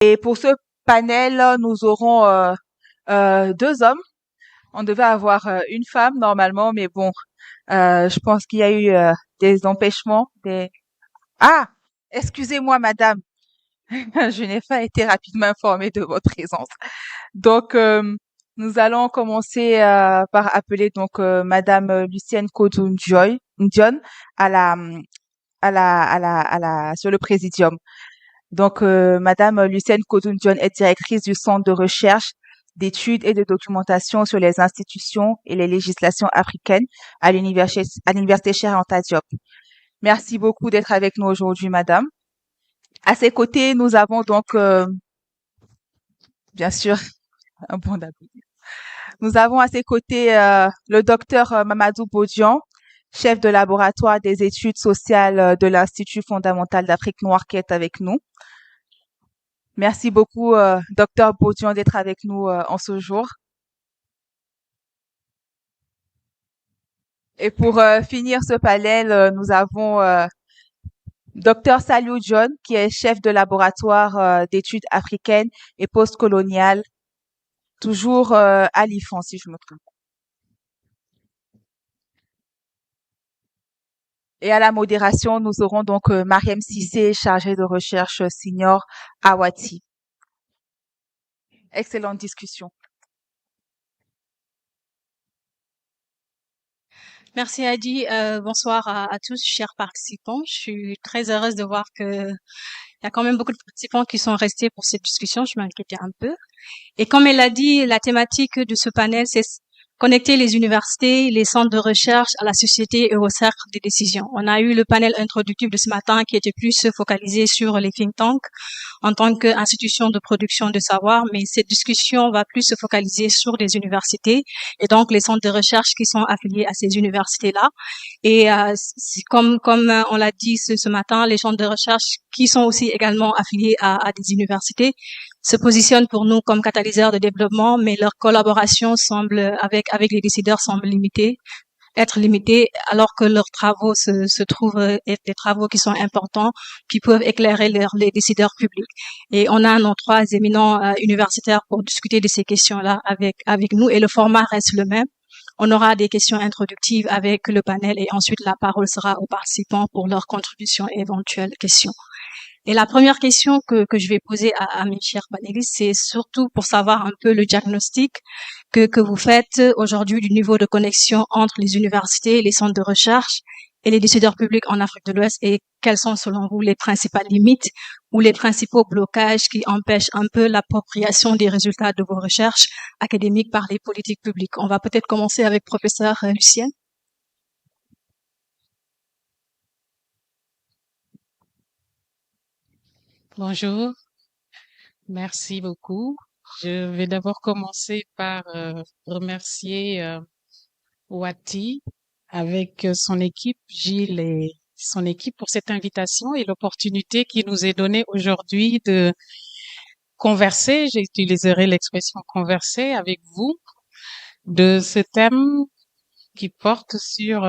Et pour ce panel, nous aurons deux hommes. On devait avoir une femme normalement, mais bon, je pense qu'il y a eu des empêchements. Ah, excusez-moi, madame, je n'ai pas été rapidement informée de votre présence. Donc, nous allons commencer par appeler donc Madame Lucienne Ndion à la sur le présidium. Donc, Madame Lucienne Ndion est directrice du Centre de recherche, d'études et de documentation sur les institutions et les législations africaines à l'université Cheikh Anta Diop. Merci beaucoup d'être avec nous aujourd'hui, Madame. À ses côtés, nous avons donc, bien sûr, un bon d'appui. Nous avons à ses côtés le docteur Mamadou Bodian, chef de laboratoire des études sociales de l'Institut fondamental d'Afrique noire qui est avec nous. Merci beaucoup, docteur Bodian, d'être avec nous en ce jour. Et pour finir ce panel, nous avons docteur Saliou John, qui est chef de laboratoire d'études africaines et postcoloniales, toujours à l'IFAN, si je me trompe. Et à la modération, nous aurons donc Mariam Sissé, chargée de recherche senior à Wati. Excellente discussion. Merci Adi. Bonsoir à tous, chers participants. Je suis très heureuse de voir que il y a quand même beaucoup de participants qui sont restés pour cette discussion. Je m'inquiétais un peu. Et comme elle l'a dit, la thématique de ce panel, c'est connecter les universités, les centres de recherche à la société et au cercle des décisions. On a eu le panel introductif de ce matin qui était plus focalisé sur les think tanks en tant qu'institution de production de savoir, mais cette discussion va plus se focaliser sur les universités et donc les centres de recherche qui sont affiliés à ces universités-là. Et comme on l'a dit ce matin, les centres de recherche qui sont aussi également affiliés à des universités se positionnent pour nous comme catalyseurs de développement, mais leur collaboration semble avec les décideurs semble être limitée, alors que leurs travaux se trouvent être des travaux qui sont importants, qui peuvent éclairer les décideurs publics. Et on a nos trois éminents universitaires pour discuter de ces questions-là avec nous, et le format reste le même. On aura des questions introductives avec le panel et ensuite la parole sera aux participants pour leurs contributions et éventuelles questions. Et la première question que je vais poser à mes chers panélistes, c'est surtout pour savoir un peu le diagnostic que vous faites aujourd'hui du niveau de connexion entre les universités, les centres de recherche et les décideurs publics en Afrique de l'Ouest, et quelles sont selon vous les principales limites ou les principaux blocages qui empêchent un peu l'appropriation des résultats de vos recherches académiques par les politiques publiques. On va peut-être commencer avec professeur Lucienne. Bonjour, merci beaucoup. Je vais d'abord commencer par remercier Wati avec son équipe, Gilles et son équipe pour cette invitation et l'opportunité qui nous est donnée aujourd'hui de converser, j'utiliserai l'expression converser avec vous, de ce thème qui porte sur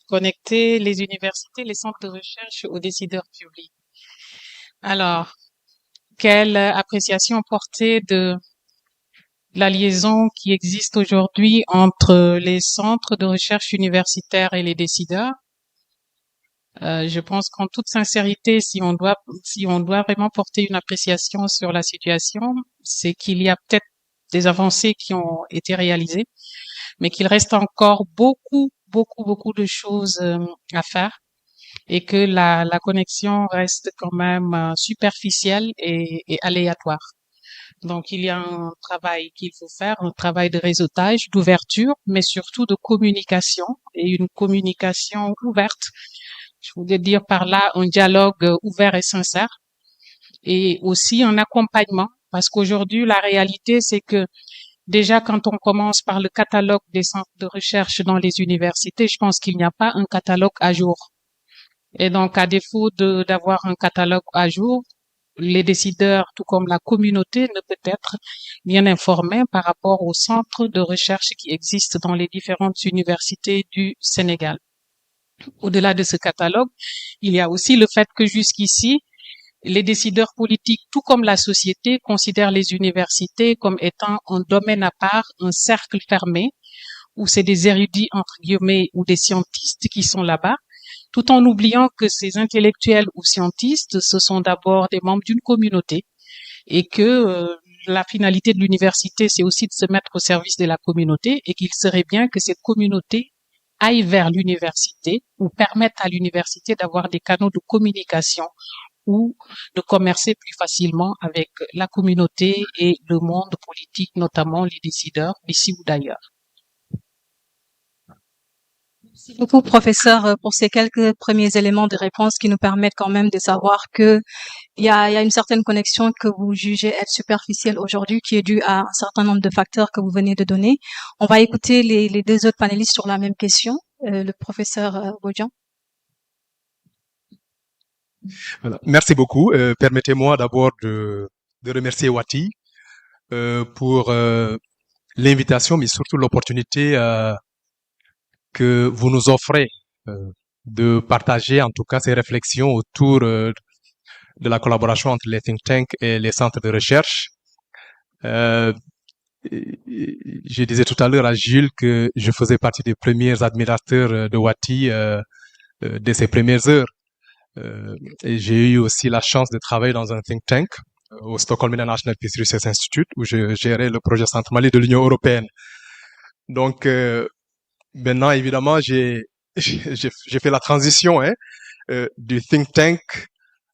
connecter les universités, les centres de recherche aux décideurs publics. Alors, quelle appréciation porter de la liaison qui existe aujourd'hui entre les centres de recherche universitaires et les décideurs? Je pense qu'en toute sincérité, si on doit vraiment porter une appréciation sur la situation, c'est qu'il y a peut-être des avancées qui ont été réalisées, mais qu'il reste encore beaucoup de choses à faire, et que la connexion reste quand même superficielle et aléatoire. Donc, il y a un travail qu'il faut faire, un travail de réseautage, d'ouverture, mais surtout de communication, et une communication ouverte. Je voulais dire par là un dialogue ouvert et sincère, et aussi un accompagnement, parce qu'aujourd'hui, la réalité, c'est que déjà, quand on commence par le catalogue des centres de recherche dans les universités, je pense qu'il n'y a pas un catalogue à jour. Et donc, à défaut d'avoir un catalogue à jour, les décideurs, tout comme la communauté, ne peut être bien informés par rapport aux centres de recherche qui existent dans les différentes universités du Sénégal. Au-delà de ce catalogue, il y a aussi le fait que jusqu'ici, les décideurs politiques, tout comme la société, considèrent les universités comme étant un domaine à part, un cercle fermé, où c'est des érudits, entre guillemets, ou des scientistes qui sont là-bas, tout en oubliant que ces intellectuels ou scientistes, ce sont d'abord des membres d'une communauté et que la finalité de l'université, c'est aussi de se mettre au service de la communauté et qu'il serait bien que cette communauté aille vers l'université ou permette à l'université d'avoir des canaux de communication ou de commercer plus facilement avec la communauté et le monde politique, notamment les décideurs d'ici ou d'ailleurs. Merci beaucoup, professeur, pour ces quelques premiers éléments de réponse qui nous permettent quand même de savoir que il y a une certaine connexion que vous jugez être superficielle aujourd'hui, qui est due à un certain nombre de facteurs que vous venez de donner. On va écouter les deux autres panélistes sur la même question. Le professeur Bodian. Voilà. Merci beaucoup. Permettez-moi d'abord de remercier Wati pour l'invitation, mais surtout l'opportunité que vous nous offrez de partager en tout cas ces réflexions autour de la collaboration entre les think tanks et les centres de recherche. Je disais tout à l'heure à Jules que je faisais partie des premiers admirateurs de Wati dès ses premières heures. Et j'ai eu aussi la chance de travailler dans un think tank au Stockholm International Peace Research Institute où je gérais le projet Centre Mali de l'Union européenne. Donc maintenant, évidemment, j'ai fait la transition du think tank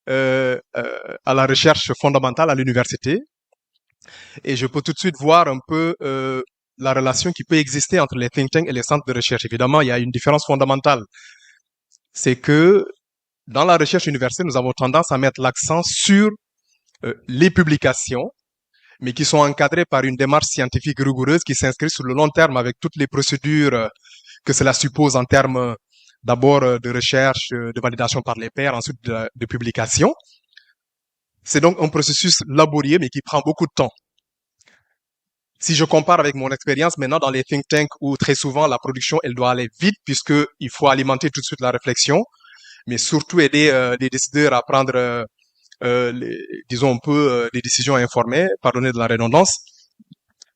à la recherche fondamentale à l'université. Et je peux tout de suite voir un peu la relation qui peut exister entre les think tanks et les centres de recherche. Évidemment, il y a une différence fondamentale. C'est que dans la recherche universitaire, nous avons tendance à mettre l'accent sur les publications, mais qui sont encadrées par une démarche scientifique rigoureuse qui s'inscrit sur le long terme avec toutes les procédures que cela suppose en termes d'abord de recherche, de validation par les pairs, ensuite de publication. C'est donc un processus laborieux, mais qui prend beaucoup de temps. Si je compare avec mon expérience maintenant dans les think tanks où très souvent la production, elle doit aller vite puisqu'il faut alimenter tout de suite la réflexion, mais surtout aider les décideurs à prendre, disons un peu, des décisions informées, pardonnez de la redondance,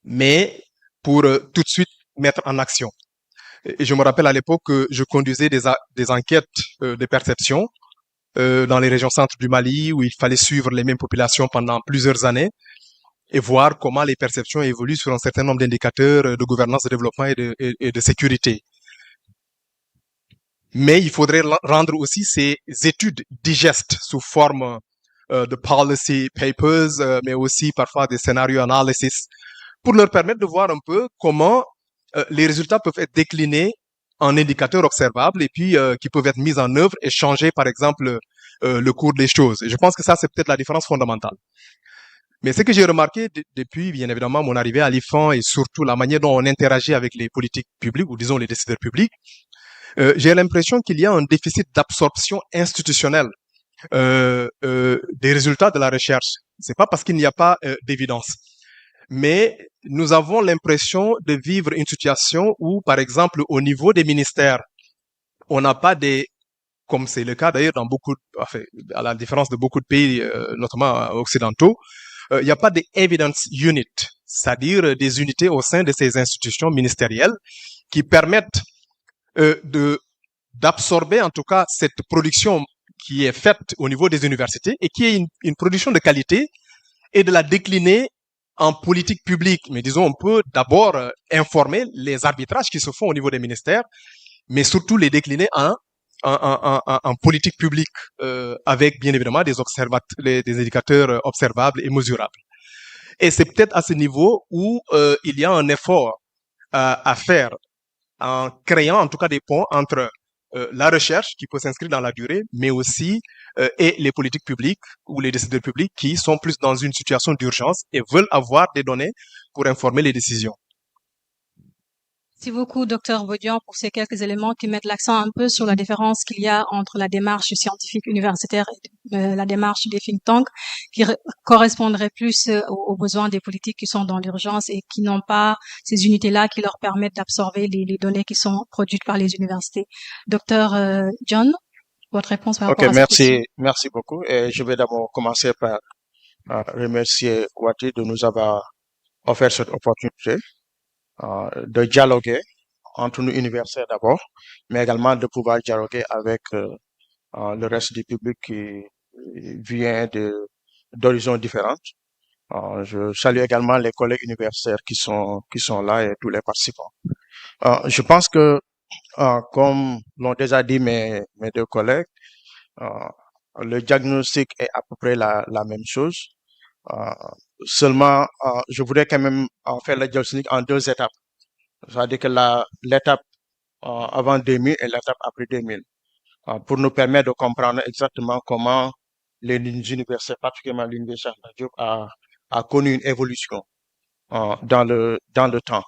mais pour tout de suite mettre en action. Et je me rappelle à l'époque que je conduisais des enquêtes de perception dans les régions centres du Mali où il fallait suivre les mêmes populations pendant plusieurs années et voir comment les perceptions évoluent sur un certain nombre d'indicateurs de gouvernance, de développement et de sécurité. Mais il faudrait rendre aussi ces études digestes sous forme de policy papers, mais aussi parfois des scénarios analysis, pour leur permettre de voir un peu comment les résultats peuvent être déclinés en indicateurs observables et puis qui peuvent être mis en œuvre et changer, par exemple, le cours des choses. Et je pense que ça, c'est peut-être la différence fondamentale. Mais ce que j'ai remarqué depuis, bien évidemment, mon arrivée à l'IFAN et surtout la manière dont on interagit avec les politiques publiques, ou disons les décideurs publics, j'ai l'impression qu'il y a un déficit d'absorption institutionnelle des résultats de la recherche. C'est pas parce qu'il n'y a pas d'évidence, mais nous avons l'impression de vivre une situation où, par exemple, au niveau des ministères, on n'a pas comme c'est le cas d'ailleurs dans enfin, à la différence de beaucoup de pays, notamment occidentaux, il n'y a pas des evidence units, c'est-à-dire des unités au sein de ces institutions ministérielles qui permettent d'absorber en tout cas cette production qui est faite au niveau des universités et qui est une production de qualité et de la décliner en politique publique. Mais disons, on peut d'abord informer les arbitrages qui se font au niveau des ministères, mais surtout les décliner en politique publique avec bien évidemment des indicateurs observables et mesurables. Et c'est peut-être à ce niveau où il y a un effort à faire en créant en tout cas des ponts entre la recherche qui peut s'inscrire dans la durée, mais aussi et les politiques publiques ou les décideurs publics qui sont plus dans une situation d'urgence et veulent avoir des données pour informer les décisions. Merci beaucoup, Dr Bodian, pour ces quelques éléments qui mettent l'accent un peu sur la différence qu'il y a entre la démarche scientifique universitaire et la démarche des think tanks, qui correspondrait plus aux besoins des politiques qui sont dans l'urgence et qui n'ont pas ces unités-là qui leur permettent d'absorber les données qui sont produites par les universités. Dr John? votre réponse par Ok, rapport à cette question. merci beaucoup. Et je vais d'abord commencer par remercier Wati de nous avoir offert cette opportunité de dialoguer entre nous universitaires d'abord, mais également de pouvoir dialoguer avec le reste du public qui vient d'horizons différents. Je salue également les collègues universitaires qui sont là et tous les participants. Je pense que, comme l'ont déjà dit mes deux collègues, euh, le diagnostic est à peu près la même chose. Euh, Seulement, je voudrais quand même faire le diagnostic en deux étapes. C'est-à-dire que l'étape avant 2000 et l'étape après 2000, pour nous permettre de comprendre exactement comment les universités, particulièrement l'université Cheikh Anta Diop, a connu une évolution dans le temps.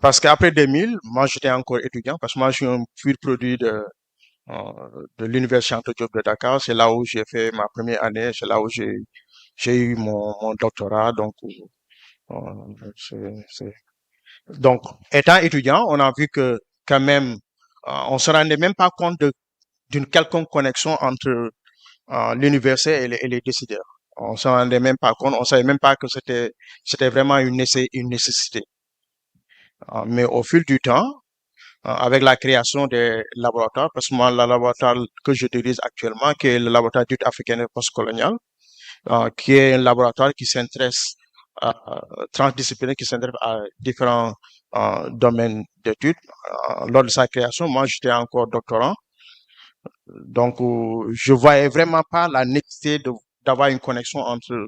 Parce qu'après 2000, moi j'étais encore étudiant, parce que moi je suis un pur produit de l'université Cheikh Anta Diop de Dakar. C'est là où j'ai fait ma première année, c'est là où j'ai eu mon doctorat. Donc, c'est donc, étant étudiant, on a vu que quand même, on se rendait même pas compte d'une quelconque connexion entre l'université et les décideurs. On s'en rendait même pas compte, on savait même pas que c'était vraiment une nécessité. Mais au fil du temps, avec la création des laboratoires, parce que moi, le laboratoire que j'utilise actuellement, qui est le laboratoire d'études africaines et postcoloniales, qui est un laboratoire qui s'intéresse transdisciplinaire, qui s'intéresse à différents domaines d'études. Lors de sa création, moi, j'étais encore doctorant. Donc, je voyais vraiment pas la nécessité d'avoir une connexion entre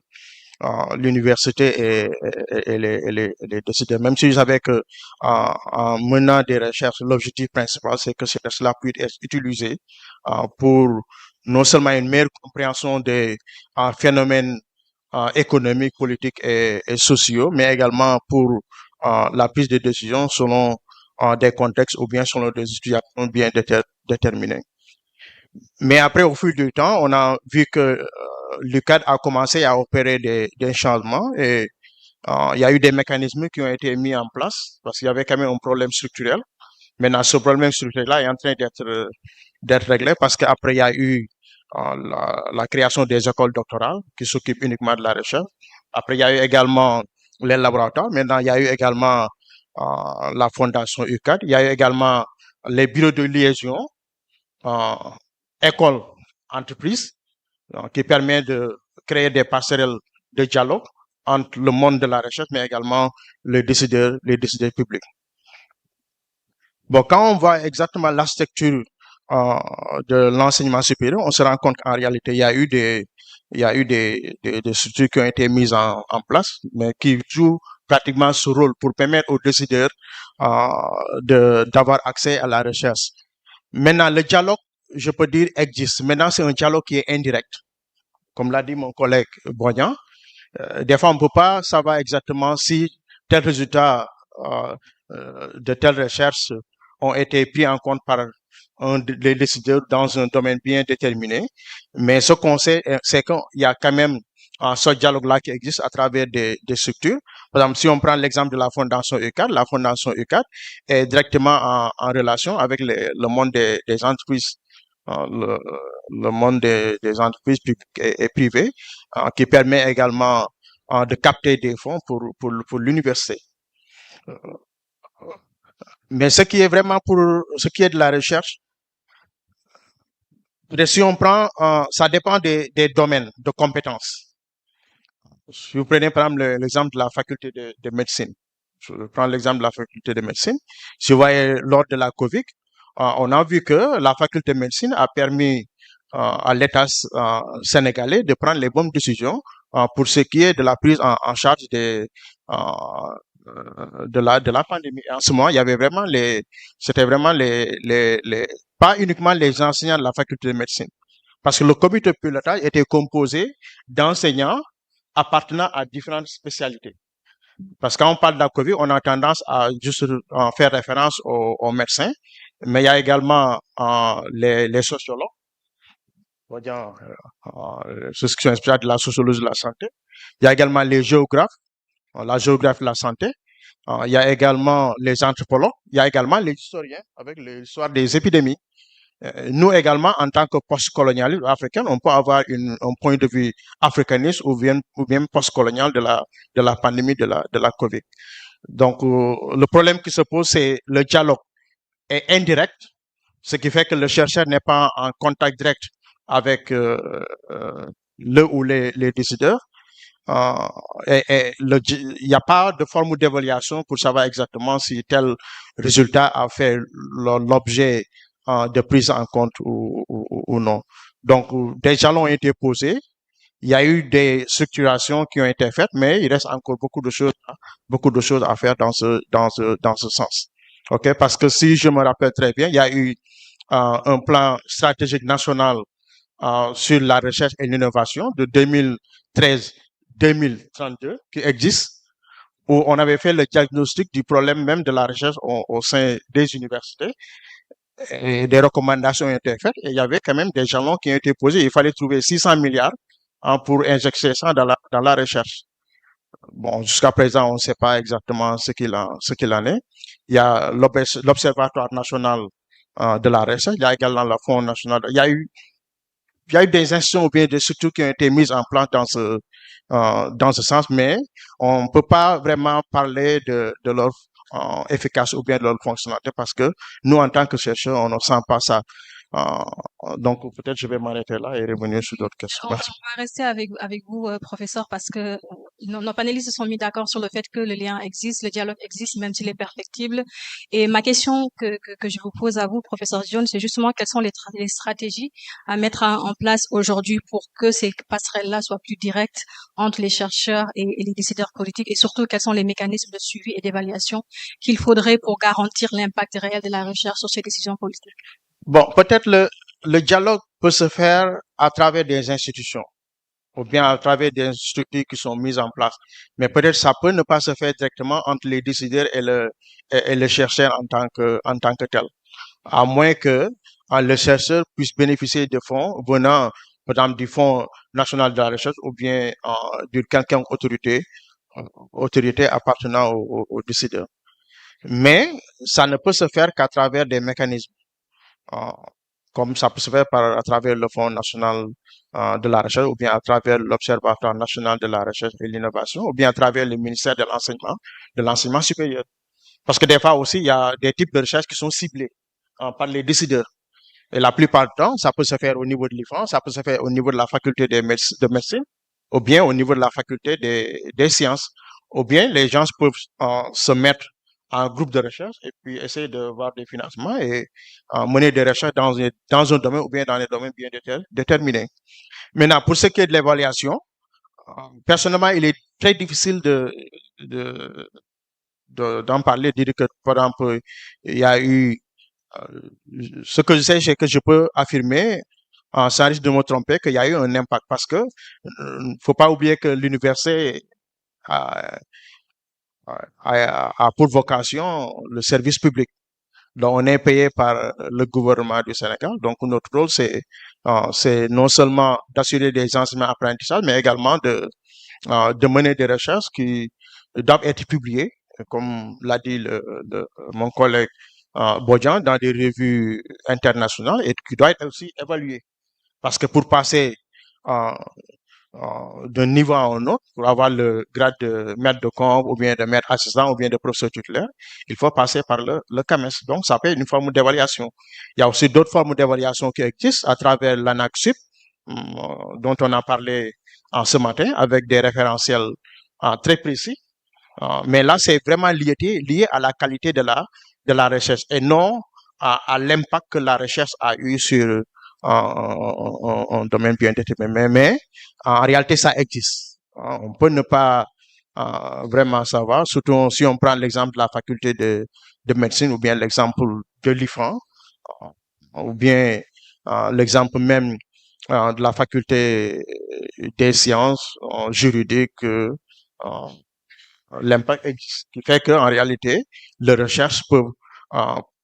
l'université et les décideurs. Même si je savais que en menant des recherches, l'objectif principal, c'est que cela puisse être utilisé pour non seulement une meilleure compréhension des phénomènes économiques, politiques et sociaux, mais également pour la prise de décision selon des contextes ou bien selon des situations bien déterminées. Mais après, au fil du temps, on a vu que l'UCAD a commencé à opérer des changements et il y a eu des mécanismes qui ont été mis en place parce qu'il y avait quand même un problème structurel. Maintenant, ce problème structurel-là est en train d'être réglé parce qu'après, il y a eu la création des écoles doctorales qui s'occupent uniquement de la recherche. Après, il y a eu également les laboratoires. Maintenant, il y a eu également la fondation UCAD. Il y a eu également les bureaux de liaison, écoles, entreprises, qui permet de créer des passerelles de dialogue entre le monde de la recherche, mais également les décideurs publics. Bon, quand on voit exactement l'architecture de l'enseignement supérieur, on se rend compte qu'en réalité, il y a eu des structures qui ont été mises en place, mais qui jouent pratiquement ce rôle pour permettre aux décideurs d'avoir accès à la recherche. Maintenant, le dialogue, je peux dire, existe. Maintenant, c'est un dialogue qui est indirect. Comme l'a dit mon collègue Boignan, des fois, on ne peut pas savoir exactement si tel résultat de telle recherche ont été pris en compte par les décideurs dans un domaine bien déterminé. Mais ce qu'on sait, c'est qu'il y a quand même ce dialogue-là qui existe à travers des structures. Par exemple, si on prend l'exemple de la Fondation UCAD, la Fondation UCAD est directement en relation avec le monde des entreprises, le monde des entreprises publiques et privées, qui permet également de capter des fonds pour l'université. Mais ce qui est vraiment pour ce qui est de la recherche, si on prend, ça dépend des domaines de compétences. Si vous prenez par exemple l'exemple de la faculté de médecine, je prends l'exemple de la faculté de médecine. Si vous voyez lors de la COVID, on a vu que la faculté de médecine a permis à l'État sénégalais de prendre les bonnes décisions pour ce qui est de la prise en charge de la pandémie. Et en ce moment, il y avait vraiment c'était vraiment pas uniquement les enseignants de la faculté de médecine. Parce que le comité de pilotage était composé d'enseignants appartenant à différentes spécialités. Parce que quand on parle de la COVID, on a tendance à juste faire référence aux médecins, mais il y a également les sociologues, ceux qui sont spécialisés de la sociologie de la santé. Il y a également les géographes, la géographie de la santé. Il y a également les anthropologues. Il y a également les historiens avec l'histoire des épidémies. Nous également, en tant que post-colonialistes africains, on peut avoir un point de vue africaniste ou bien post-colonial de la pandémie de la COVID. Donc, le problème qui se pose, c'est le dialogue est indirect, ce qui fait que le chercheur n'est pas en contact direct avec le ou les décideurs. Il n'y a pas de forme d'évaluation pour savoir exactement si tel résultat a fait l'objet de prise en compte ou non. Donc, des jalons ont été posés. Il y a eu des structurations qui ont été faites, mais il reste encore beaucoup de choses à faire dans ce sens. OK? Parce que si je me rappelle très bien, il y a eu un plan stratégique national sur la recherche et l'innovation de 2013-2032 qui existe, où on avait fait le diagnostic du problème même de la recherche au sein des universités. Et des recommandations ont été faites et il y avait quand même des jalons qui ont été posés. Il fallait trouver 600 milliards pour injecter ça dans la recherche. Bon, jusqu'à présent, on ne sait pas exactement ce qu'il en est. Il y a l'Observatoire national de la recherche, il y a également le Fonds national. Il y a eu des institutions ou bien des structures qui ont été mises en place dans ce sens, mais on ne peut pas vraiment parler de leur efficace ou bien de leur fonctionnalité parce que nous, en tant que chercheurs, on ne sent pas ça. Donc, peut-être je vais m'arrêter là et revenir sur d'autres questions. On va rester avec vous, professeur, parce que nos panélistes se sont mis d'accord sur le fait que le lien existe, le dialogue existe, même s'il est perfectible. Et ma question que je vous pose à vous, professeur Jones, c'est justement quelles sont les stratégies à mettre en place aujourd'hui pour que ces passerelles-là soient plus directes entre les chercheurs et les décideurs politiques, et surtout quels sont les mécanismes de suivi et d'évaluation qu'il faudrait pour garantir l'impact réel de la recherche sur ces décisions politiques. Bon, peut-être le dialogue peut se faire à travers des institutions ou bien à travers des structures qui sont mises en place. Mais peut-être ça peut ne pas se faire directement entre les décideurs et le chercheur en tant que tel. À moins que le chercheur puisse bénéficier de fonds venant, par exemple, du Fonds national de la recherche ou bien de quelconque autorité appartenant aux décideurs. Mais ça ne peut se faire qu'à travers des mécanismes. Comme ça peut se faire à travers le Fonds national de la recherche ou bien à travers l'Observatoire national de la recherche et l'innovation ou bien à travers le ministère de l'enseignement supérieur. Parce que des fois aussi, il y a des types de recherches qui sont ciblés par les décideurs. Et la plupart du temps, ça peut se faire au niveau de l'IFAN, ça peut se faire au niveau de la faculté de médecine ou bien au niveau de la faculté des sciences. Ou bien les gens peuvent se mettre en groupe de recherche et puis essayer de voir des financements et mener des recherches dans un domaine ou bien dans des domaines bien déterminés. Maintenant, pour ce qui est de l'évaluation, personnellement, il est très difficile d'en parler, de dire que, par exemple, il y a eu, ce que je sais, c'est que je peux affirmer, sans risque de me tromper, qu'il y a eu un impact parce que, faut pas oublier que l'université a pour vocation le service public. Donc, on est payé par le gouvernement du Sénégal. Donc, notre rôle, c'est non seulement d'assurer des enseignements apprentissages, mais également de mener des recherches qui doivent être publiées, comme l'a dit mon collègue Bodjan, dans des revues internationales et qui doivent être aussi évaluées. Parce que pour passer d'un niveau à un autre, pour avoir le grade de maître de camp ou bien de maître assistant ou bien de professeur titulaire, il faut passer par le CAMES. Donc, ça peut être une forme d'évaluation. Il y a aussi d'autres formes d'évaluation qui existent à travers l'ANAQ-Sup, dont on a parlé ce matin, avec des référentiels très précis. Mais là, c'est vraiment lié à la qualité de la recherche et non à l'impact que la recherche a eu sur un domaine bien déterminé. Mais en réalité, ça existe. On peut ne pas vraiment savoir, surtout si on prend l'exemple de la faculté de médecine ou bien l'exemple de l'IFAN ou bien l'exemple même de la faculté des sciences juridiques. L'impact existe, qui fait qu'en réalité, les recherches peuvent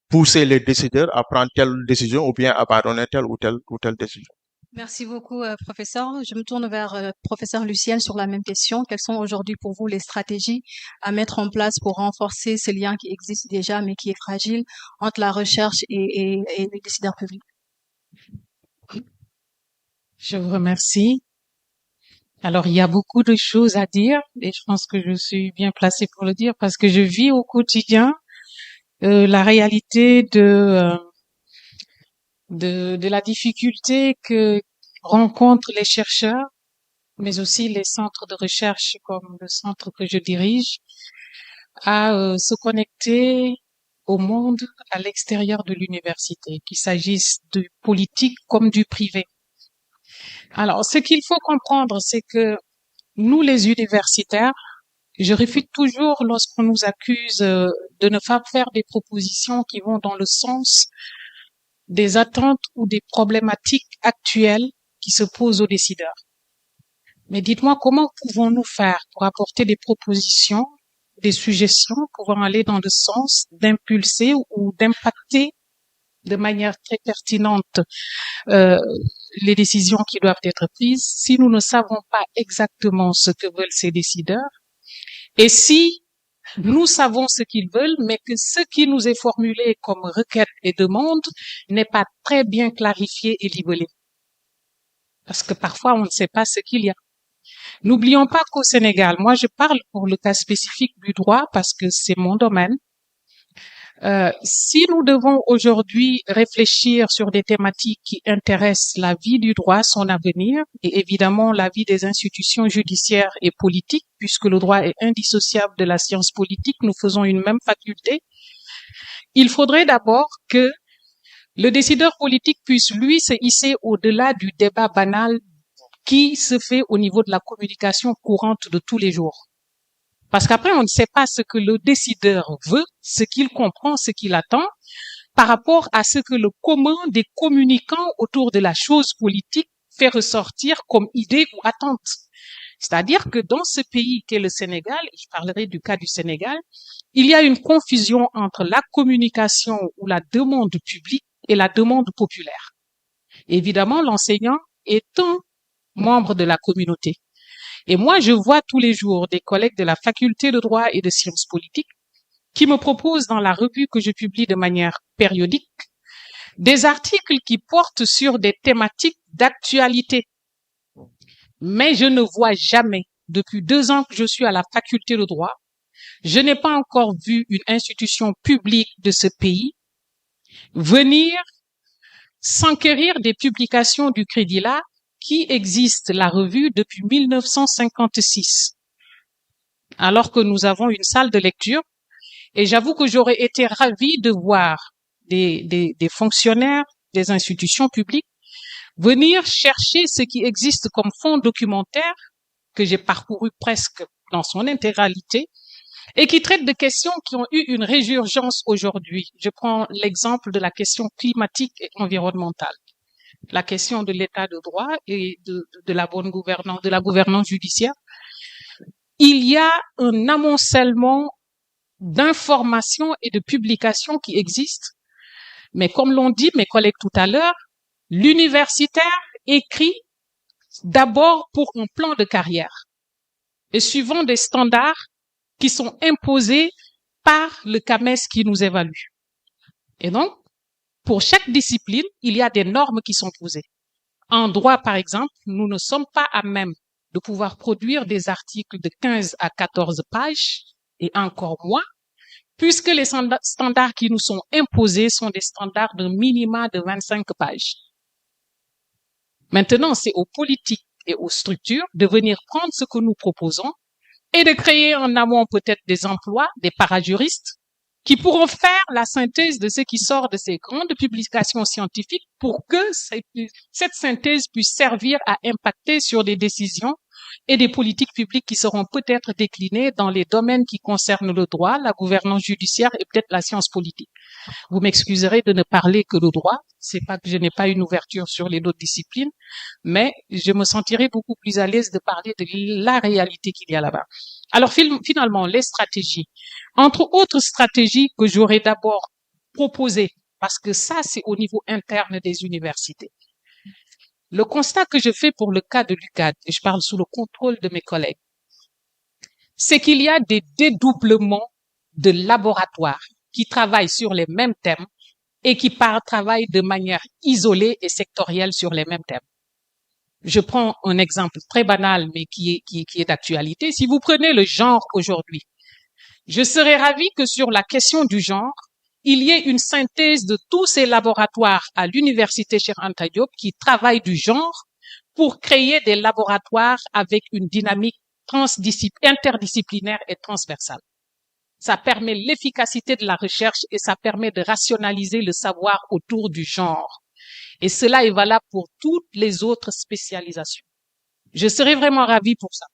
pousser les décideurs à prendre telle décision ou bien abandonner telle ou telle décision. Merci beaucoup, professeur. Je me tourne vers professeur Lucienne sur la même question. Quelles sont aujourd'hui pour vous les stratégies à mettre en place pour renforcer ce lien qui existe déjà mais qui est fragile entre la recherche et les décideurs publics? Je vous remercie. Alors, il y a beaucoup de choses à dire et je pense que je suis bien placée pour le dire parce que je vis au quotidien la réalité de la difficulté que rencontrent les chercheurs, mais aussi les centres de recherche comme le centre que je dirige, à se connecter au monde à l'extérieur de l'université, qu'il s'agisse du politique comme du privé. Alors, ce qu'il faut comprendre, c'est que nous, les universitaires, je réfute toujours lorsqu'on nous accuse de ne pas faire des propositions qui vont dans le sens des attentes ou des problématiques actuelles qui se posent aux décideurs. Mais dites-moi, comment pouvons-nous faire pour apporter des propositions, des suggestions pouvant aller dans le sens d'impulser ou d'impacter de manière très pertinente euh, les décisions qui doivent être prises si nous ne savons pas exactement ce que veulent ces décideurs et si nous savons ce qu'ils veulent, mais que ce qui nous est formulé comme requête et demande n'est pas très bien clarifié et libellé. Parce que parfois, on ne sait pas ce qu'il y a. N'oublions pas qu'au Sénégal, moi je parle pour le cas spécifique du droit parce que c'est mon domaine. Si nous devons aujourd'hui réfléchir sur des thématiques qui intéressent la vie du droit, son avenir, et évidemment la vie des institutions judiciaires et politiques, puisque le droit est indissociable de la science politique, nous faisons une même faculté, il faudrait d'abord que le décideur politique puisse, lui, se hisser au-delà du débat banal qui se fait au niveau de la communication courante de tous les jours. Parce qu'après, on ne sait pas ce que le décideur veut, ce qu'il comprend, ce qu'il attend, par rapport à ce que le commun des communicants autour de la chose politique fait ressortir comme idée ou attente. C'est-à-dire que dans ce pays qu'est le Sénégal, et je parlerai du cas du Sénégal, il y a une confusion entre la communication ou la demande publique et la demande populaire. Évidemment, l'enseignant est un membre de la communauté. Et moi, je vois tous les jours des collègues de la faculté de droit et de sciences politiques qui me proposent dans la revue que je publie de manière périodique des articles qui portent sur des thématiques d'actualité. Mais je ne vois jamais, depuis 2 ans que je suis à la faculté de droit, je n'ai pas encore vu une institution publique de ce pays venir s'enquérir des publications du Crédit là qui existe la revue depuis 1956, alors que nous avons une salle de lecture. Et j'avoue que j'aurais été ravie de voir des fonctionnaires des institutions publiques venir chercher ce qui existe comme fonds documentaire que j'ai parcouru presque dans son intégralité et qui traite de questions qui ont eu une résurgence aujourd'hui. Je prends l'exemple de la question climatique et environnementale, la question de l'état de droit et de la bonne gouvernance, de la gouvernance judiciaire. Il y a un amoncellement d'informations et de publications qui existent, mais comme l'ont dit mes collègues tout à l'heure, l'universitaire écrit d'abord pour un plan de carrière et suivant des standards qui sont imposés par le CAMES qui nous évalue. Et donc, pour chaque discipline, il y a des normes qui sont posées. En droit, par exemple, nous ne sommes pas à même de pouvoir produire des articles de 15 à 14 pages, et encore moins, puisque les standards qui nous sont imposés sont des standards de minima de 25 pages. Maintenant, c'est aux politiques et aux structures de venir prendre ce que nous proposons et de créer en amont peut-être des emplois, des parajuristes, qui pourront faire la synthèse de ce qui sort de ces grandes publications scientifiques pour que cette synthèse puisse servir à impacter sur des décisions et des politiques publiques qui seront peut-être déclinées dans les domaines qui concernent le droit, la gouvernance judiciaire et peut-être la science politique. Vous m'excuserez de ne parler que de droit, c'est pas que je n'ai pas une ouverture sur les autres disciplines, mais je me sentirais beaucoup plus à l'aise de parler de la réalité qu'il y a là-bas. Alors finalement, les stratégies. Entre autres stratégies que j'aurais d'abord proposées, parce que ça c'est au niveau interne des universités. Le constat que je fais pour le cas de l'UCAD, et je parle sous le contrôle de mes collègues, c'est qu'il y a des dédoublements de laboratoires qui travaillent sur les mêmes thèmes et qui travaillent de manière isolée et sectorielle sur les mêmes thèmes. Je prends un exemple très banal, mais qui est d'actualité. Si vous prenez le genre aujourd'hui, je serais ravie que sur la question du genre, il y ait une synthèse de tous ces laboratoires à l'université Cheikh Anta Diop qui travaillent du genre pour créer des laboratoires avec une dynamique interdisciplinaire et transversale. Ça permet l'efficacité de la recherche et ça permet de rationaliser le savoir autour du genre. Et cela est valable pour toutes les autres spécialisations. Je serais vraiment ravie pour ça.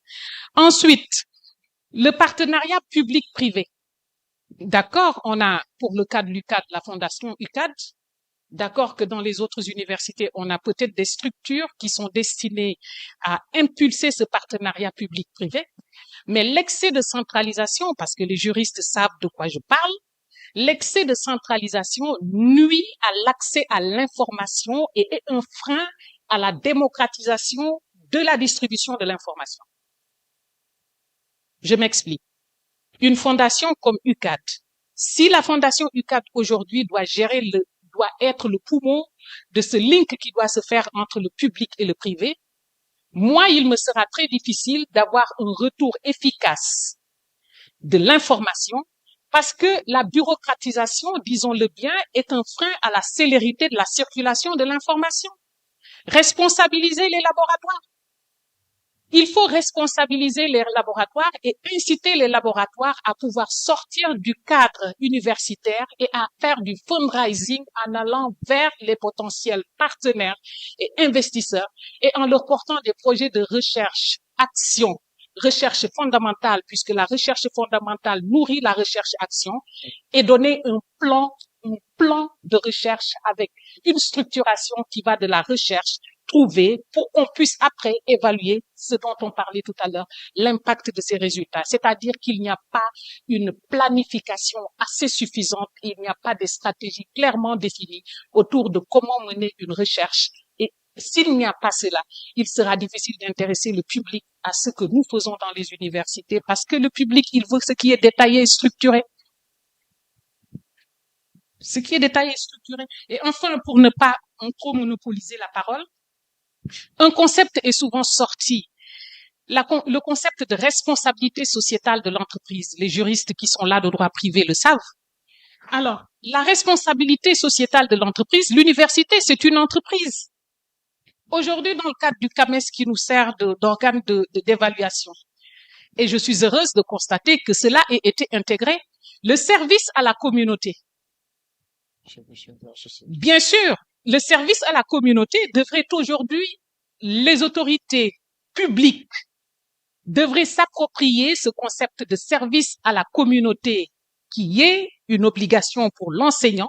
Ensuite, le partenariat public-privé. D'accord, on a, pour le cas de l'UCAD, la fondation UCAD. D'accord que dans les autres universités, on a peut-être des structures qui sont destinées à impulser ce partenariat public-privé. Mais l'excès de centralisation, parce que les juristes savent de quoi je parle, l'excès de centralisation nuit à l'accès à l'information et est un frein à la démocratisation de la distribution de l'information. Je m'explique. Une fondation comme UCAD, si la fondation UCAD aujourd'hui doit être le poumon de ce link qui doit se faire entre le public et le privé, moi, il me sera très difficile d'avoir un retour efficace de l'information parce que la bureaucratisation, disons-le bien, est un frein à la célérité de la circulation de l'information. Responsabiliser les laboratoires. Il faut responsabiliser les laboratoires et inciter les laboratoires à pouvoir sortir du cadre universitaire et à faire du fundraising en allant vers les potentiels partenaires et investisseurs et en leur portant des projets de recherche, action, recherche fondamentale, puisque la recherche fondamentale nourrit la recherche-action, et donner un plan de recherche avec une structuration qui va de la recherche trouver pour qu'on puisse après évaluer ce dont on parlait tout à l'heure, l'impact de ces résultats. C'est-à-dire qu'il n'y a pas une planification assez suffisante, il n'y a pas de stratégie clairement définie autour de comment mener une recherche. Et s'il n'y a pas cela, il sera difficile d'intéresser le public à ce que nous faisons dans les universités parce que le public, il veut ce qui est détaillé et structuré. Ce qui est détaillé et structuré. Et enfin, pour ne pas trop monopoliser la parole, un concept est souvent sorti. Le concept de responsabilité sociétale de l'entreprise. Les juristes qui sont là de droit privé le savent. Alors, la responsabilité sociétale de l'entreprise, l'université, c'est une entreprise. Aujourd'hui, dans le cadre du CAMES qui nous sert d'organe d'évaluation, et je suis heureuse de constater que cela ait été intégré, le service à la communauté. Bien sûr, le service à la communauté devrait aujourd'hui, les autorités publiques devraient s'approprier ce concept de service à la communauté qui est une obligation pour l'enseignant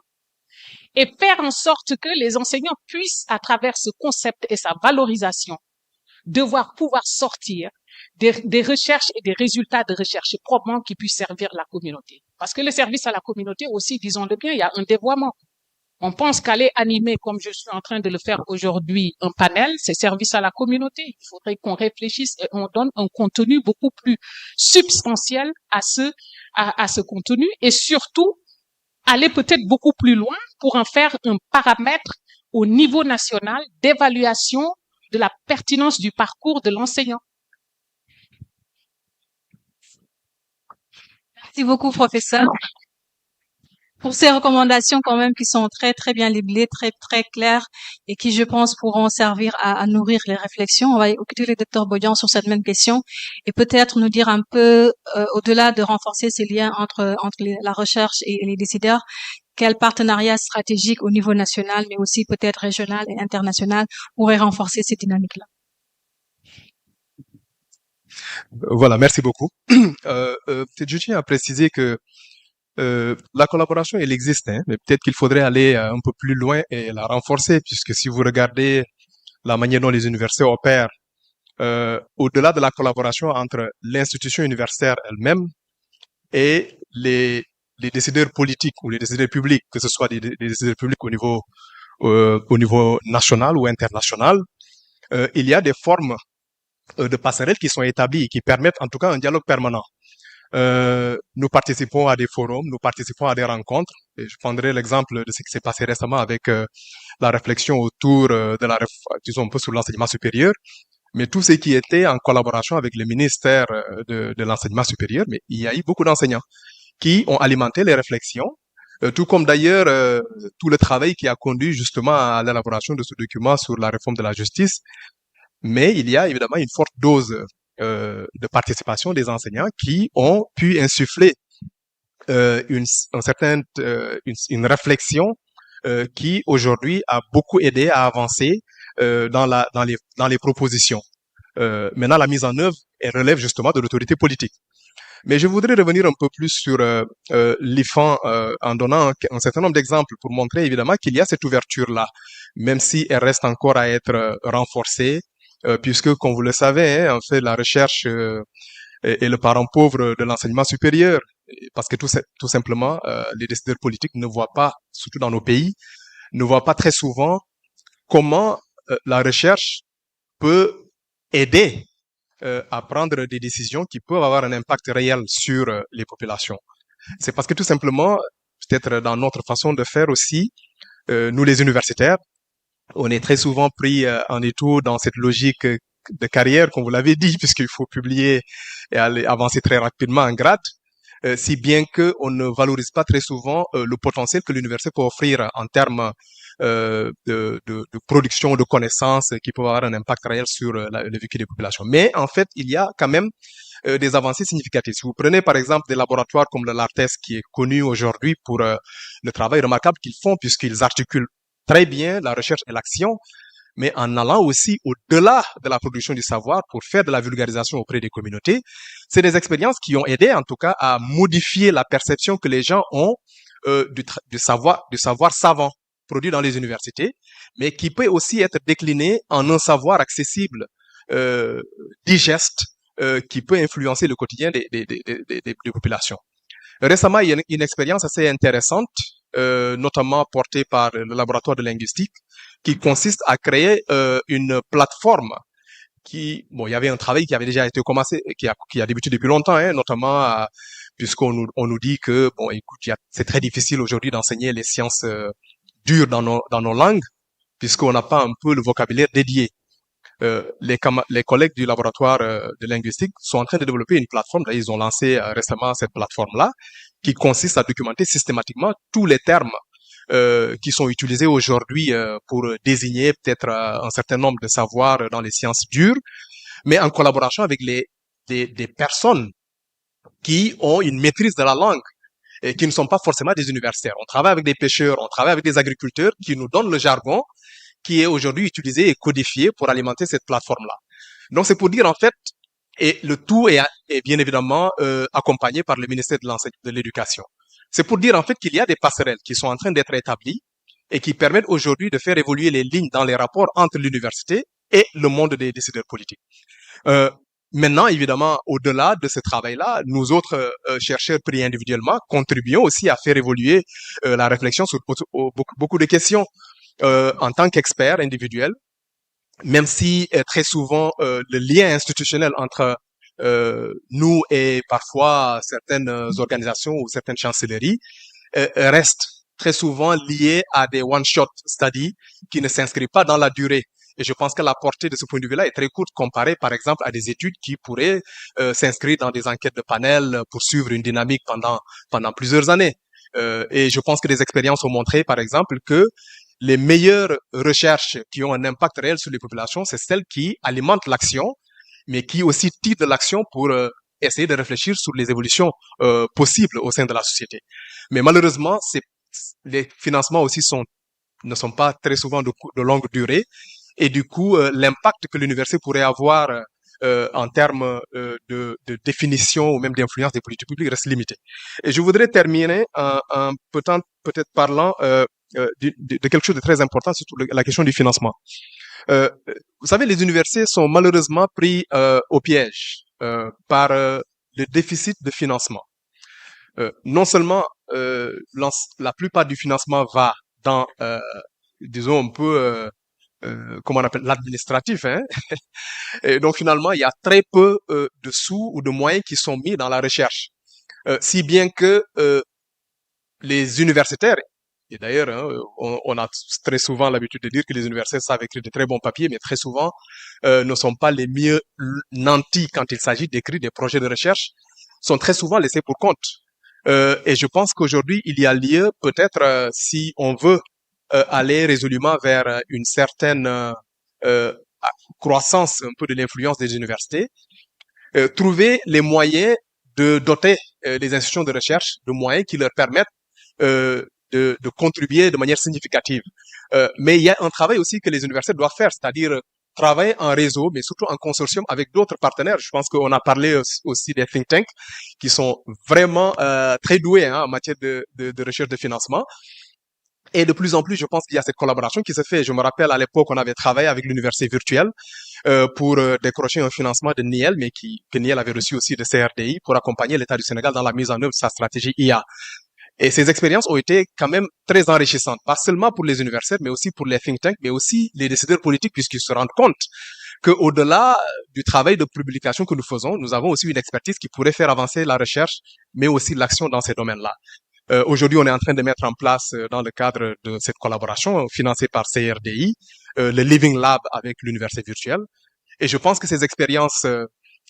et faire en sorte que les enseignants puissent, à travers ce concept et sa valorisation, pouvoir sortir des recherches et des résultats de recherche probants qui puissent servir la communauté. Parce que le service à la communauté aussi, disons-le bien, il y a un dévoiement. On pense qu'aller animer, comme je suis en train de le faire aujourd'hui, un panel, c'est service à la communauté. Il faudrait qu'on réfléchisse et on donne un contenu beaucoup plus substantiel à ce contenu et surtout aller peut-être beaucoup plus loin pour en faire un paramètre au niveau national d'évaluation de la pertinence du parcours de l'enseignant. Merci beaucoup, professeur, pour ces recommandations quand même qui sont très très bien libellées, très très claires et qui, je pense, pourront servir à nourrir les réflexions. On va écouter le docteur Bodian sur cette même question et peut-être nous dire un peu, au-delà de renforcer ces liens entre la recherche et les décideurs, quel partenariat stratégique au niveau national, mais aussi peut-être régional et international pourrait renforcer ces dynamiques-là. Voilà, merci beaucoup. Je tiens à préciser que la collaboration, elle existe, hein, mais peut-être qu'il faudrait aller un peu plus loin et la renforcer, puisque si vous regardez la manière dont les universités opèrent, au-delà de la collaboration entre l'institution universitaire elle-même et les décideurs politiques ou les décideurs publics, que ce soit des décideurs publics au niveau national ou international, il y a des formes de passerelles qui sont établies et qui permettent en tout cas un dialogue permanent. Nous participons à des forums, nous participons à des rencontres. Et je prendrai l'exemple de ce qui s'est passé récemment avec la réflexion autour de disons un peu sur l'enseignement supérieur, mais tout ce qui était en collaboration avec le ministère de l'enseignement supérieur. Mais il y a eu beaucoup d'enseignants qui ont alimenté les réflexions, tout comme d'ailleurs tout le travail qui a conduit justement à l'élaboration de ce document sur la réforme de la justice. Mais il y a évidemment une forte dose de participation des enseignants qui ont pu insuffler une réflexion qui aujourd'hui a beaucoup aidé à avancer dans les propositions. Maintenant, la mise en œuvre, elle relève justement de l'autorité politique. Mais je voudrais revenir un peu plus sur l'IFAN en donnant un certain nombre d'exemples pour montrer évidemment qu'il y a cette ouverture-là, même si elle reste encore à être renforcée, puisque, comme vous le savez, hein, en fait, la recherche est le parent pauvre de l'enseignement supérieur, parce que tout simplement, les décideurs politiques ne voient pas, surtout dans nos pays, ne voient pas très souvent comment la recherche peut aider à prendre des décisions qui peuvent avoir un impact réel sur les populations. C'est parce que tout simplement, peut-être dans notre façon de faire aussi, nous les universitaires, on est très souvent pris en étau dans cette logique de carrière, comme vous l'avez dit, puisqu'il faut publier et aller avancer très rapidement en grade, si bien que on ne valorise pas très souvent le potentiel que l'université peut offrir en termes de production de connaissances qui peuvent avoir un impact réel sur le vécu des populations. Mais en fait, il y a quand même des avancées significatives. Si vous prenez par exemple des laboratoires comme le LARTES qui est connu aujourd'hui pour le travail remarquable qu'ils font puisqu'ils articulent très bien la recherche et l'action, mais en allant aussi au-delà de la production du savoir pour faire de la vulgarisation auprès des communautés, c'est des expériences qui ont aidé en tout cas à modifier la perception que les gens ont du savoir savant produit dans les universités, mais qui peut aussi être décliné en un savoir accessible, digeste, qui peut influencer le quotidien des populations. Récemment, il y a une expérience assez intéressante, notamment portée par le laboratoire de linguistique, qui consiste à créer une plateforme il y avait un travail qui avait déjà été commencé, qui a débuté depuis longtemps, hein, notamment puisqu'on nous dit que écoute, c'est très difficile aujourd'hui d'enseigner les sciences dures dans nos langues, puisqu'on n'a pas un peu le vocabulaire dédié. Les collègues du laboratoire de linguistique sont en train de développer une plateforme. Là, ils ont lancé récemment cette plateforme-là, qui consiste à documenter systématiquement tous les termes qui sont utilisés aujourd'hui pour désigner peut-être un certain nombre de savoirs dans les sciences dures, mais en collaboration avec des personnes qui ont une maîtrise de la langue et qui ne sont pas forcément des universitaires. On travaille avec des pêcheurs, on travaille avec des agriculteurs qui nous donnent le jargon qui est aujourd'hui utilisé et codifié pour alimenter cette plateforme-là. Donc c'est pour dire en fait, et le tout est bien évidemment accompagné par le ministère de l'Éducation. C'est pour dire en fait qu'il y a des passerelles qui sont en train d'être établies et qui permettent aujourd'hui de faire évoluer les lignes dans les rapports entre l'université et le monde des décideurs politiques. Maintenant, évidemment, au-delà de ce travail-là, nous autres chercheurs pris individuellement contribuons aussi à faire évoluer la réflexion sur beaucoup de questions en tant qu'experts individuels, même si très souvent le lien institutionnel entre nous et parfois certaines organisations ou certaines chancelleries reste très souvent lié à des one-shot studies qui ne s'inscrivent pas dans la durée. Et je pense que la portée de ce point de vue-là est très courte comparée, par exemple, à des études qui pourraient s'inscrire dans des enquêtes de panel pour suivre une dynamique pendant plusieurs années. Et je pense que des expériences ont montré, par exemple, que les meilleures recherches qui ont un impact réel sur les populations, c'est celles qui alimentent l'action, mais qui aussi tirent de l'action pour essayer de réfléchir sur les évolutions possibles au sein de la société. Mais malheureusement, les financements aussi ne sont pas très souvent de longue durée, et du coup, l'impact que l'université pourrait avoir en termes de définition ou même d'influence des politiques publiques reste limité. Et je voudrais terminer en peut-être parlant de quelque chose de très important, surtout la question du financement. Vous savez, les universités sont malheureusement pris au piège par le déficit de financement. Non seulement la plupart du financement va dans, disons un peu, comment on appelle, l'administratif, hein. Et donc finalement, il y a très peu de sous ou de moyens qui sont mis dans la recherche. si bien que les universitaires, et d'ailleurs, hein, on a très souvent l'habitude de dire que les universitaires savent écrire de très bons papiers, mais très souvent ne sont pas les mieux nantis quand il s'agit d'écrire des projets de recherche, sont très souvent laissés pour compte. Et je pense qu'aujourd'hui, il y a lieu, peut-être, si on veut aller résolument vers une certaine croissance un peu de l'influence des universités, trouver les moyens de doter les institutions de recherche de moyens qui leur permettent de contribuer de manière significative. Mais il y a un travail aussi que les universités doivent faire, c'est-à-dire travailler en réseau, mais surtout en consortium avec d'autres partenaires. Je pense qu'on a parlé aussi des think tanks qui sont vraiment très doués hein, en matière de recherche de financement. Et de plus en plus, je pense qu'il y a cette collaboration qui se fait. Je me rappelle à l'époque, on avait travaillé avec l'université virtuelle pour décrocher un financement de Niel, mais que Niel avait reçu aussi de CRDI pour accompagner l'État du Sénégal dans la mise en œuvre de sa stratégie IA. Et ces expériences ont été quand même très enrichissantes, pas seulement pour les universitaires, mais aussi pour les think tanks, mais aussi les décideurs politiques, puisqu'ils se rendent compte qu'au-delà du travail de publication que nous faisons, nous avons aussi une expertise qui pourrait faire avancer la recherche, mais aussi l'action dans ces domaines-là. Aujourd'hui, on est en train de mettre en place, dans le cadre de cette collaboration financée par CRDI, le Living Lab avec l'université virtuelle. Et je pense que ces expériences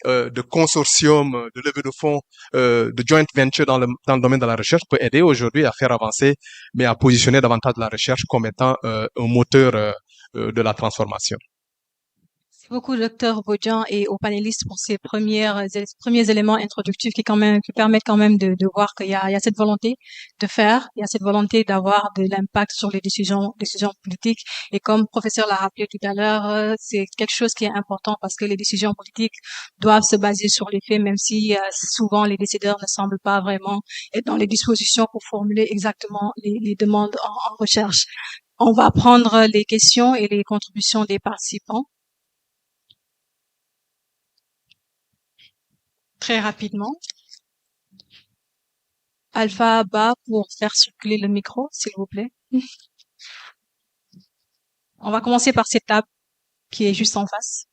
de consortium, de levée de fonds, de joint venture dans le domaine de la recherche peut aider aujourd'hui à faire avancer, mais à positionner davantage la recherche comme étant un moteur de la transformation. Merci beaucoup, docteur Bodian, et aux panélistes pour ces premiers éléments introductifs qui permettent quand même de voir qu'il y a cette volonté de faire, il y a cette volonté d'avoir de l'impact sur les décisions politiques. Et comme le professeur l'a rappelé tout à l'heure, c'est quelque chose qui est important parce que les décisions politiques doivent se baser sur les faits, même si souvent les décideurs ne semblent pas vraiment être dans les dispositions pour formuler exactement les demandes en recherche. On va prendre les questions et les contributions des participants. Très rapidement. Alpha bas pour faire circuler le micro, s'il vous plaît. On va commencer par cette table qui est juste en face.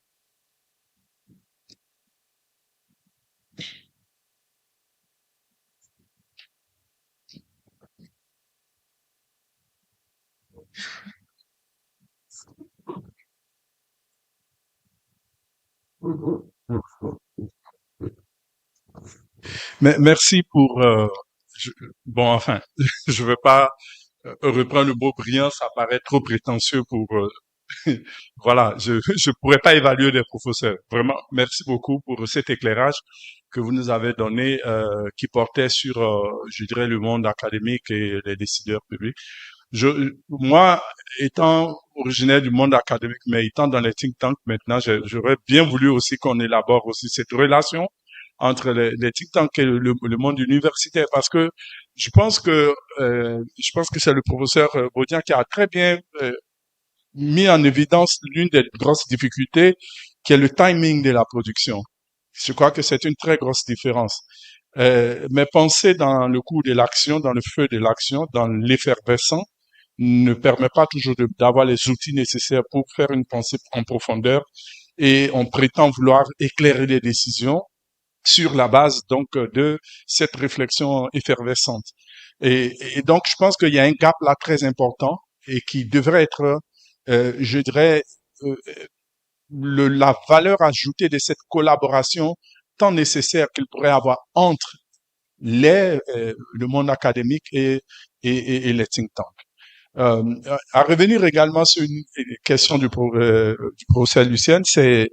Mais merci pour bon enfin je veux pas reprendre le mot brillant, ça paraît trop prétentieux pour voilà, je pourrais pas évaluer les professeurs. Vraiment, merci beaucoup pour cet éclairage que vous nous avez donné qui portait sur je dirais le monde académique et les décideurs publics. Moi, étant originaire du monde académique, mais étant dans les think tanks maintenant, j'aurais bien voulu aussi qu'on élabore aussi cette relation entre les think tanks et le monde universitaire, parce que je pense que c'est le professeur Bodian qui a très bien mis en évidence l'une des grosses difficultés, qui est le timing de la production. Je crois que c'est une très grosse différence. Mais penser dans le coup de l'action, dans le feu de l'action, dans l'effervescent, ne permet pas toujours d'avoir les outils nécessaires pour faire une pensée en profondeur, et on prétend vouloir éclairer les décisions sur la base donc de cette réflexion effervescente. Et donc je pense qu'il y a un gap là très important et qui devrait être, je dirais, la valeur ajoutée de cette collaboration tant nécessaire qu'il pourrait avoir entre le monde académique et les think tanks. À revenir également sur une question du professeur Lucien, c'est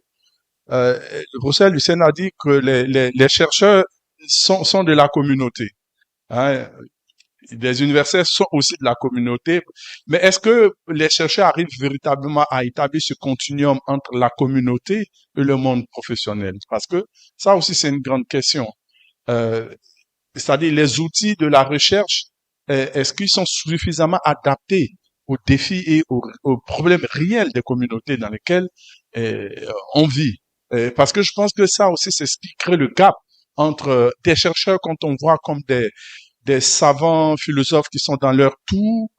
le professeur Lucien a dit que les chercheurs sont de la communauté. Hein. Les universitaires sont aussi de la communauté, mais est-ce que les chercheurs arrivent véritablement à établir ce continuum entre la communauté et le monde professionnel? Parce que ça aussi c'est une grande question. C'est-à-dire les outils de la recherche, est-ce qu'ils sont suffisamment adaptés aux défis et aux problèmes réels des communautés dans lesquelles on vit? Parce que je pense que ça aussi c'est ce qui crée le gap entre des chercheurs quand on voit comme des savants philosophes qui sont dans leur tour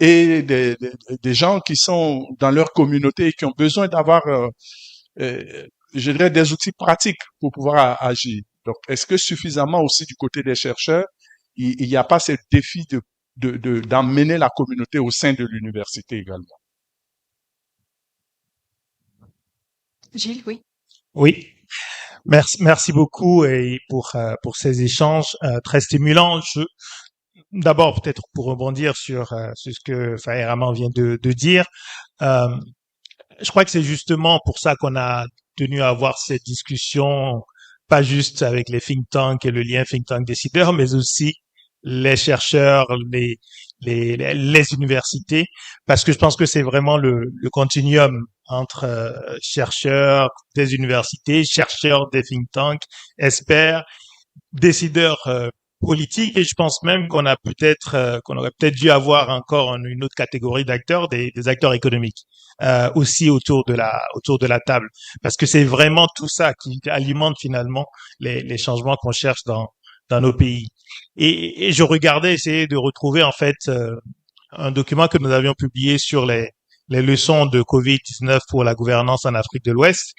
et des gens qui sont dans leur communauté et qui ont besoin d'avoir, je dirais, des outils pratiques pour pouvoir agir. Donc, est-ce que suffisamment aussi du côté des chercheurs, il n'y a pas ce défi d'emmener la communauté au sein de l'université également? Gilles, oui. Oui, merci beaucoup et pour ces échanges très stimulants. D'abord, peut-être pour rebondir sur ce que Faher Rahman vient de dire, euh, je crois que c'est justement pour ça qu'on a tenu à avoir cette discussion, pas juste avec les think tanks et le lien think tank décideur, mais aussi les chercheurs, les universités, parce que je pense que c'est vraiment le continuum entre chercheurs des universités, chercheurs des think tanks, experts, décideurs politiques, et je pense même qu'on aurait peut-être dû avoir encore une autre catégorie d'acteurs, des acteurs économiques aussi autour de la table, parce que c'est vraiment tout ça qui alimente finalement les changements qu'on cherche dans nos pays. Et je regardais essayer de retrouver en fait un document que nous avions publié sur les leçons de Covid-19 pour la gouvernance en Afrique de l'Ouest.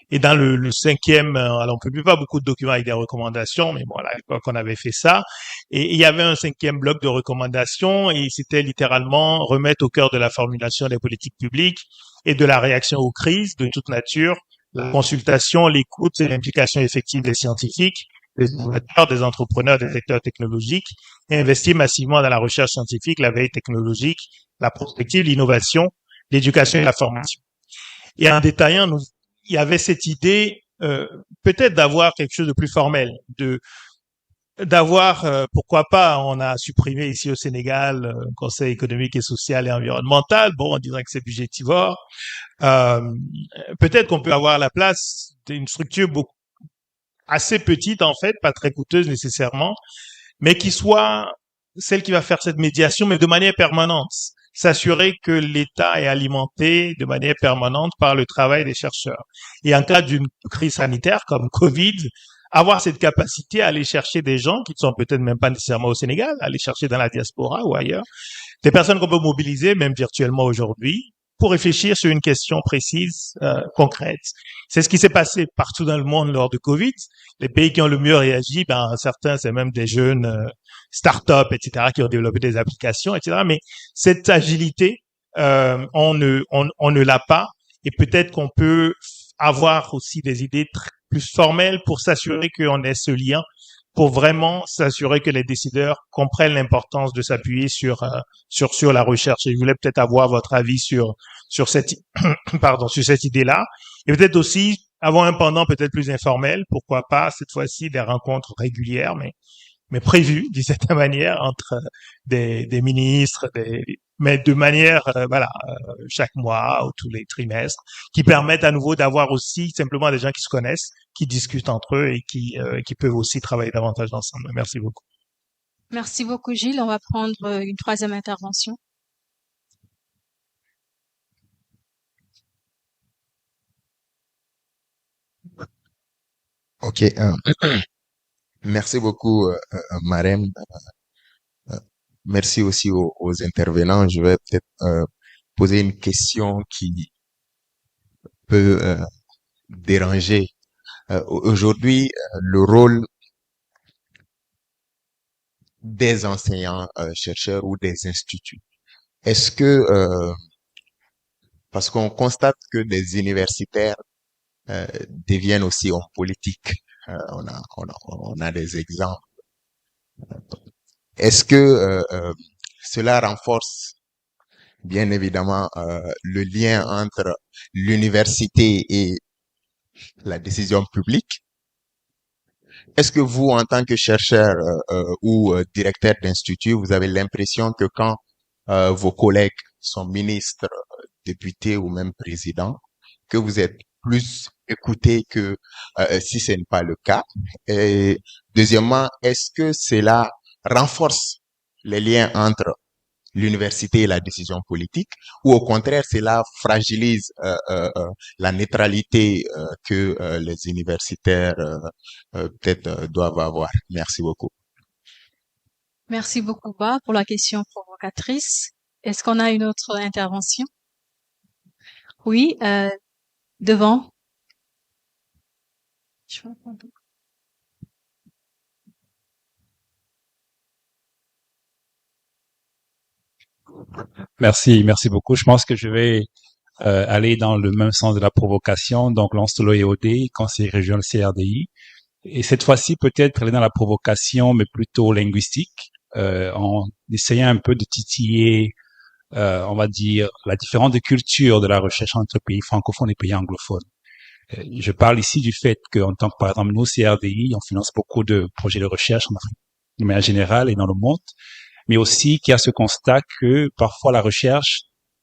Et dans le cinquième, alors on publie pas beaucoup de documents avec des recommandations, mais bon, à l'époque on avait fait ça. Et il y avait un cinquième bloc de recommandations, et c'était littéralement remettre au cœur de la formulation des politiques publiques et de la réaction aux crises de toute nature, la consultation, l'écoute et l'implication effective des scientifiques, des innovateurs, des entrepreneurs, des secteurs technologiques, et investir massivement dans la recherche scientifique, la veille technologique, la prospective, l'innovation, l'éducation et la formation. Et en détaillant, il y avait cette idée peut-être d'avoir quelque chose de plus formel, d'avoir pourquoi pas, on a supprimé ici au Sénégal un Conseil économique et social et environnemental, bon, en disant que c'est budgétivore. Peut-être qu'on peut avoir à la place d'une structure assez petite en fait, pas très coûteuse nécessairement, mais qui soit celle qui va faire cette médiation, mais de manière permanente. S'assurer que l'État est alimenté de manière permanente par le travail des chercheurs. Et en cas d'une crise sanitaire comme Covid, avoir cette capacité à aller chercher des gens qui ne sont peut-être même pas nécessairement au Sénégal, aller chercher dans la diaspora ou ailleurs, des personnes qu'on peut mobiliser, même virtuellement aujourd'hui, pour réfléchir sur une question précise, concrète. C'est ce qui s'est passé partout dans le monde lors de Covid. Les pays qui ont le mieux réagi, certains, c'est même des jeunes start-up, etc., qui ont développé des applications, etc. Mais cette agilité, on ne l'a pas, et peut-être qu'on peut avoir aussi des idées plus formelles pour s'assurer qu'on ait ce lien, pour vraiment s'assurer que les décideurs comprennent l'importance de s'appuyer sur la recherche. Et je voulais peut-être avoir votre avis sur cette sur cette idée-là, et peut-être aussi avoir un pendant peut-être plus informel, pourquoi pas cette fois-ci des rencontres régulières, mais prévues d'une certaine manière entre des ministres, mais de manière chaque mois ou tous les trimestres, qui permettent à nouveau d'avoir aussi simplement des gens qui se connaissent, qui discutent entre eux et qui peuvent aussi travailler davantage ensemble. Merci beaucoup. Merci beaucoup, Gilles. On va prendre une troisième intervention. Ok, merci beaucoup, Marem. Merci aussi aux intervenants. Je vais peut-être poser une question qui peut déranger. Aujourd'hui, le rôle des enseignants chercheurs ou des instituts. Est-ce que, parce qu'on constate que des universitaires deviennent aussi hommes politiques, on a des exemples. Est-ce que cela renforce bien évidemment le lien entre l'université et la décision publique? Est-ce que vous, en tant que chercheur ou directeur d'institut, vous avez l'impression que quand vos collègues sont ministres, députés ou même présidents, que vous êtes plus écoutés que si ce n'est pas le cas? Et deuxièmement, est-ce que cela renforce les liens entre l'université et la décision politique, ou au contraire, cela fragilise la neutralité que les universitaires peut-être doivent avoir? Merci beaucoup. Merci beaucoup, Ba, pour la question provocatrice. Est-ce qu'on a une autre intervention? Oui, devant. Merci beaucoup. Je pense que je vais aller dans le même sens de la provocation. Donc, Lancelot EOD, conseiller régional CRDI. Et cette fois-ci, peut-être aller dans la provocation, mais plutôt linguistique, en essayant un peu de titiller, on va dire, la différence de culture de la recherche entre pays francophones et pays anglophones. Je parle ici du fait qu'en tant que, par exemple, nous, CRDI, on finance beaucoup de projets de recherche en Afrique de manière générale et dans le monde, mais aussi qu'il y a ce constat que parfois la recherche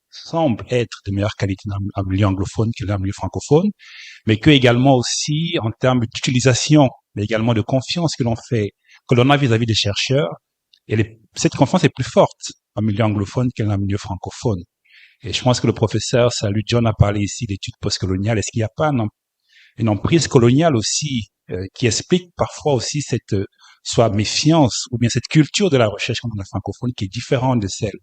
semble être de meilleure qualité dans un milieu anglophone que dans un milieu francophone, mais que également aussi en termes d'utilisation, mais également de confiance que l'on a vis-à-vis des chercheurs, et cette confiance est plus forte en milieu anglophone que dans un milieu francophone. Et je pense que le professeur Salut John a parlé ici d'études postcoloniales. Est-ce qu'il n'y a pas une emprise coloniale aussi qui explique parfois aussi cette soit méfiance ou bien cette culture de la recherche contre la francophone qui est différente de celle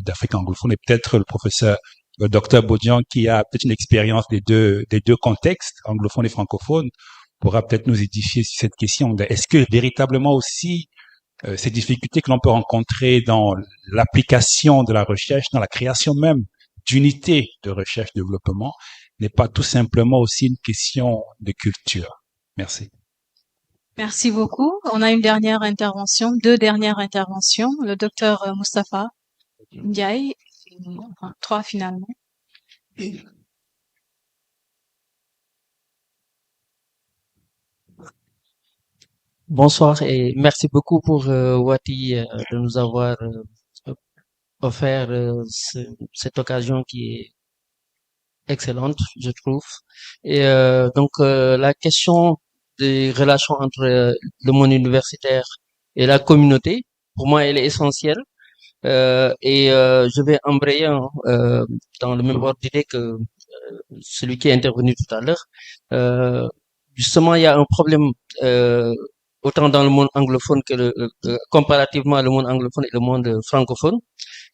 d'Afrique anglophone, et peut-être le professeur Dr Bodian qui a peut-être une expérience des deux contextes anglophone et francophone pourra peut-être nous édifier sur cette question. Est-ce que véritablement aussi ces difficultés que l'on peut rencontrer dans l'application de la recherche, dans la création même d'unités de recherche-développement, n'est pas tout simplement aussi une question de culture? Merci. Merci beaucoup. On a une dernière intervention, deux dernières interventions. Le docteur Moustapha Ndiaye, enfin, trois finalement. Bonsoir et merci beaucoup pour Wati de nous avoir offert cette occasion qui est excellente, je trouve. Et donc la question des relations entre le monde universitaire et la communauté, pour moi, elle est essentielle. Et je vais embrayer dans le même ordre d'idée que celui qui est intervenu tout à l'heure. Justement, il y a un problème autant dans le monde anglophone que comparativement le monde anglophone et le monde francophone.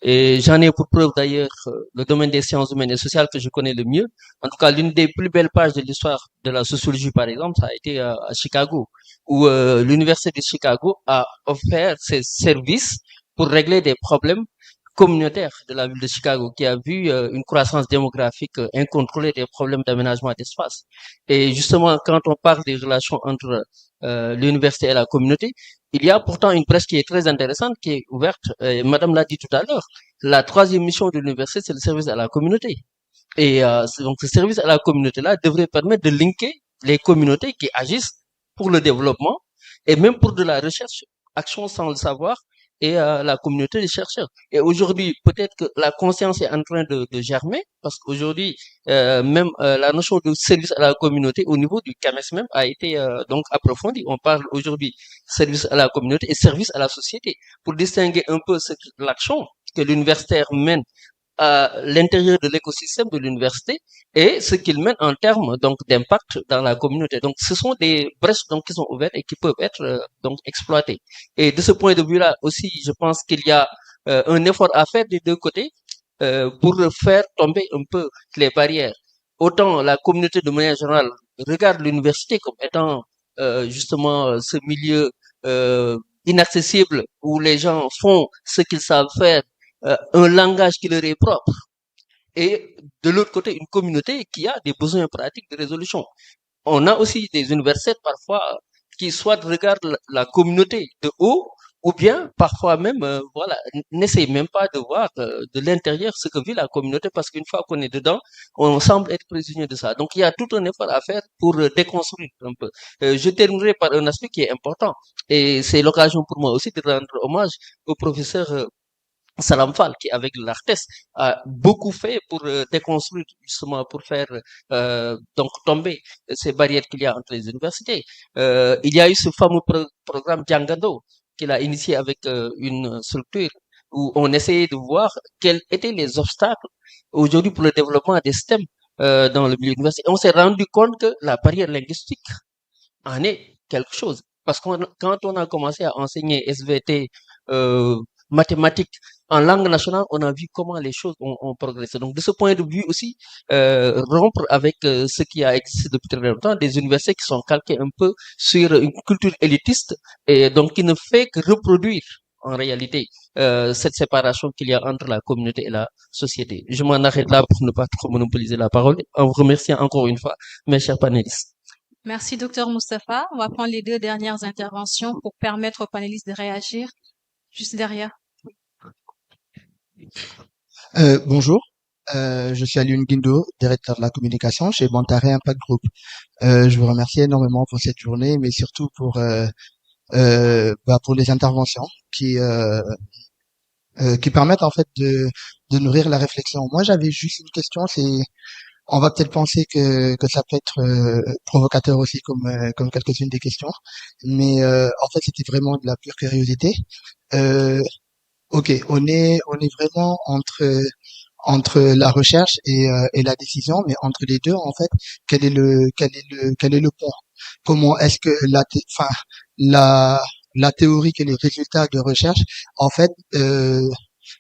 Et j'en ai pour preuve d'ailleurs le domaine des sciences humaines et sociales que je connais le mieux. En tout cas, l'une des plus belles pages de l'histoire de la sociologie, par exemple, ça a été à Chicago, où l'université de Chicago a offert ses services pour régler des problèmes communautaires de la ville de Chicago, qui a vu une croissance démographique incontrôlée, des problèmes d'aménagement d'espace. Et justement, quand on parle des relations entre l'université et la communauté, il y a pourtant une presse qui est très intéressante, qui est ouverte. Madame l'a dit tout à l'heure. La troisième mission de l'université, c'est le service à la communauté. Et donc, ce service à la communauté-là devrait permettre de linker les communautés qui agissent pour le développement et même pour de la recherche, action sans le savoir, et la communauté des chercheurs. Et aujourd'hui, peut-être que la conscience est en train de germer, parce qu'aujourd'hui, même la notion de service à la communauté au niveau du CAMES même a été donc approfondie. On parle aujourd'hui service à la communauté et service à la société, pour distinguer un peu l'action que l'universitaire mène à l'intérieur de l'écosystème de l'université et ce qu'il mène en termes donc d'impact dans la communauté. Donc ce sont des brèches donc qui sont ouvertes et qui peuvent être donc exploitées. Et de ce point de vue-là aussi, je pense qu'il y a un effort à faire des deux côtés pour faire tomber un peu les barrières. Autant la communauté de manière générale regarde l'université comme étant justement ce milieu inaccessible où les gens font ce qu'ils savent faire, un langage qui leur est propre. Et de l'autre côté, une communauté qui a des besoins pratiques de résolution. On a aussi des universités parfois qui soit regardent la communauté de haut, ou bien parfois même, voilà, n'essayent même pas de voir de l'intérieur ce que vit la communauté, parce qu'une fois qu'on est dedans, on semble être prisonnier de ça. Donc il y a tout un effort à faire pour déconstruire un peu. Je terminerai par un aspect qui est important, et c'est l'occasion pour moi aussi de rendre hommage au professeur Salam Fall, qui avec l'ARTES a beaucoup fait pour déconstruire, justement pour faire donc tomber ces barrières qu'il y a entre les universités. Il y a eu ce fameux programme Djangando qu'il a initié avec une structure où on essayait de voir quels étaient les obstacles aujourd'hui pour le développement des systèmes dans le milieu universitaire. On s'est rendu compte que la barrière linguistique en est quelque chose. Parce que quand on a commencé à enseigner SVT, mathématiques en langue nationale, on a vu comment les choses ont progressé. Donc, de ce point de vue aussi, rompre avec ce qui a existé depuis très longtemps, des universités qui sont calquées un peu sur une culture élitiste et donc qui ne fait que reproduire en réalité cette séparation qu'il y a entre la communauté et la société. Je m'en arrête là pour ne pas trop monopoliser la parole, en vous remerciant encore une fois mes chers panélistes. Merci, docteur Moustapha. On va prendre les deux dernières interventions pour permettre aux panélistes de réagir. Juste derrière. Bonjour, je suis Alioune Guindo, directeur de la communication chez Bantaré Impact Group. Je vous remercie énormément pour cette journée, mais surtout pour les interventions qui permettent en fait de nourrir la réflexion. Moi, j'avais juste une question, on va peut-être penser que ça peut être provocateur aussi comme quelques-unes des questions, mais en fait, c'était vraiment de la pure curiosité. Ok, on est vraiment entre la recherche et la décision, mais entre les deux, en fait, quel est le pont? Comment est-ce que la théorie et les résultats de recherche, en fait,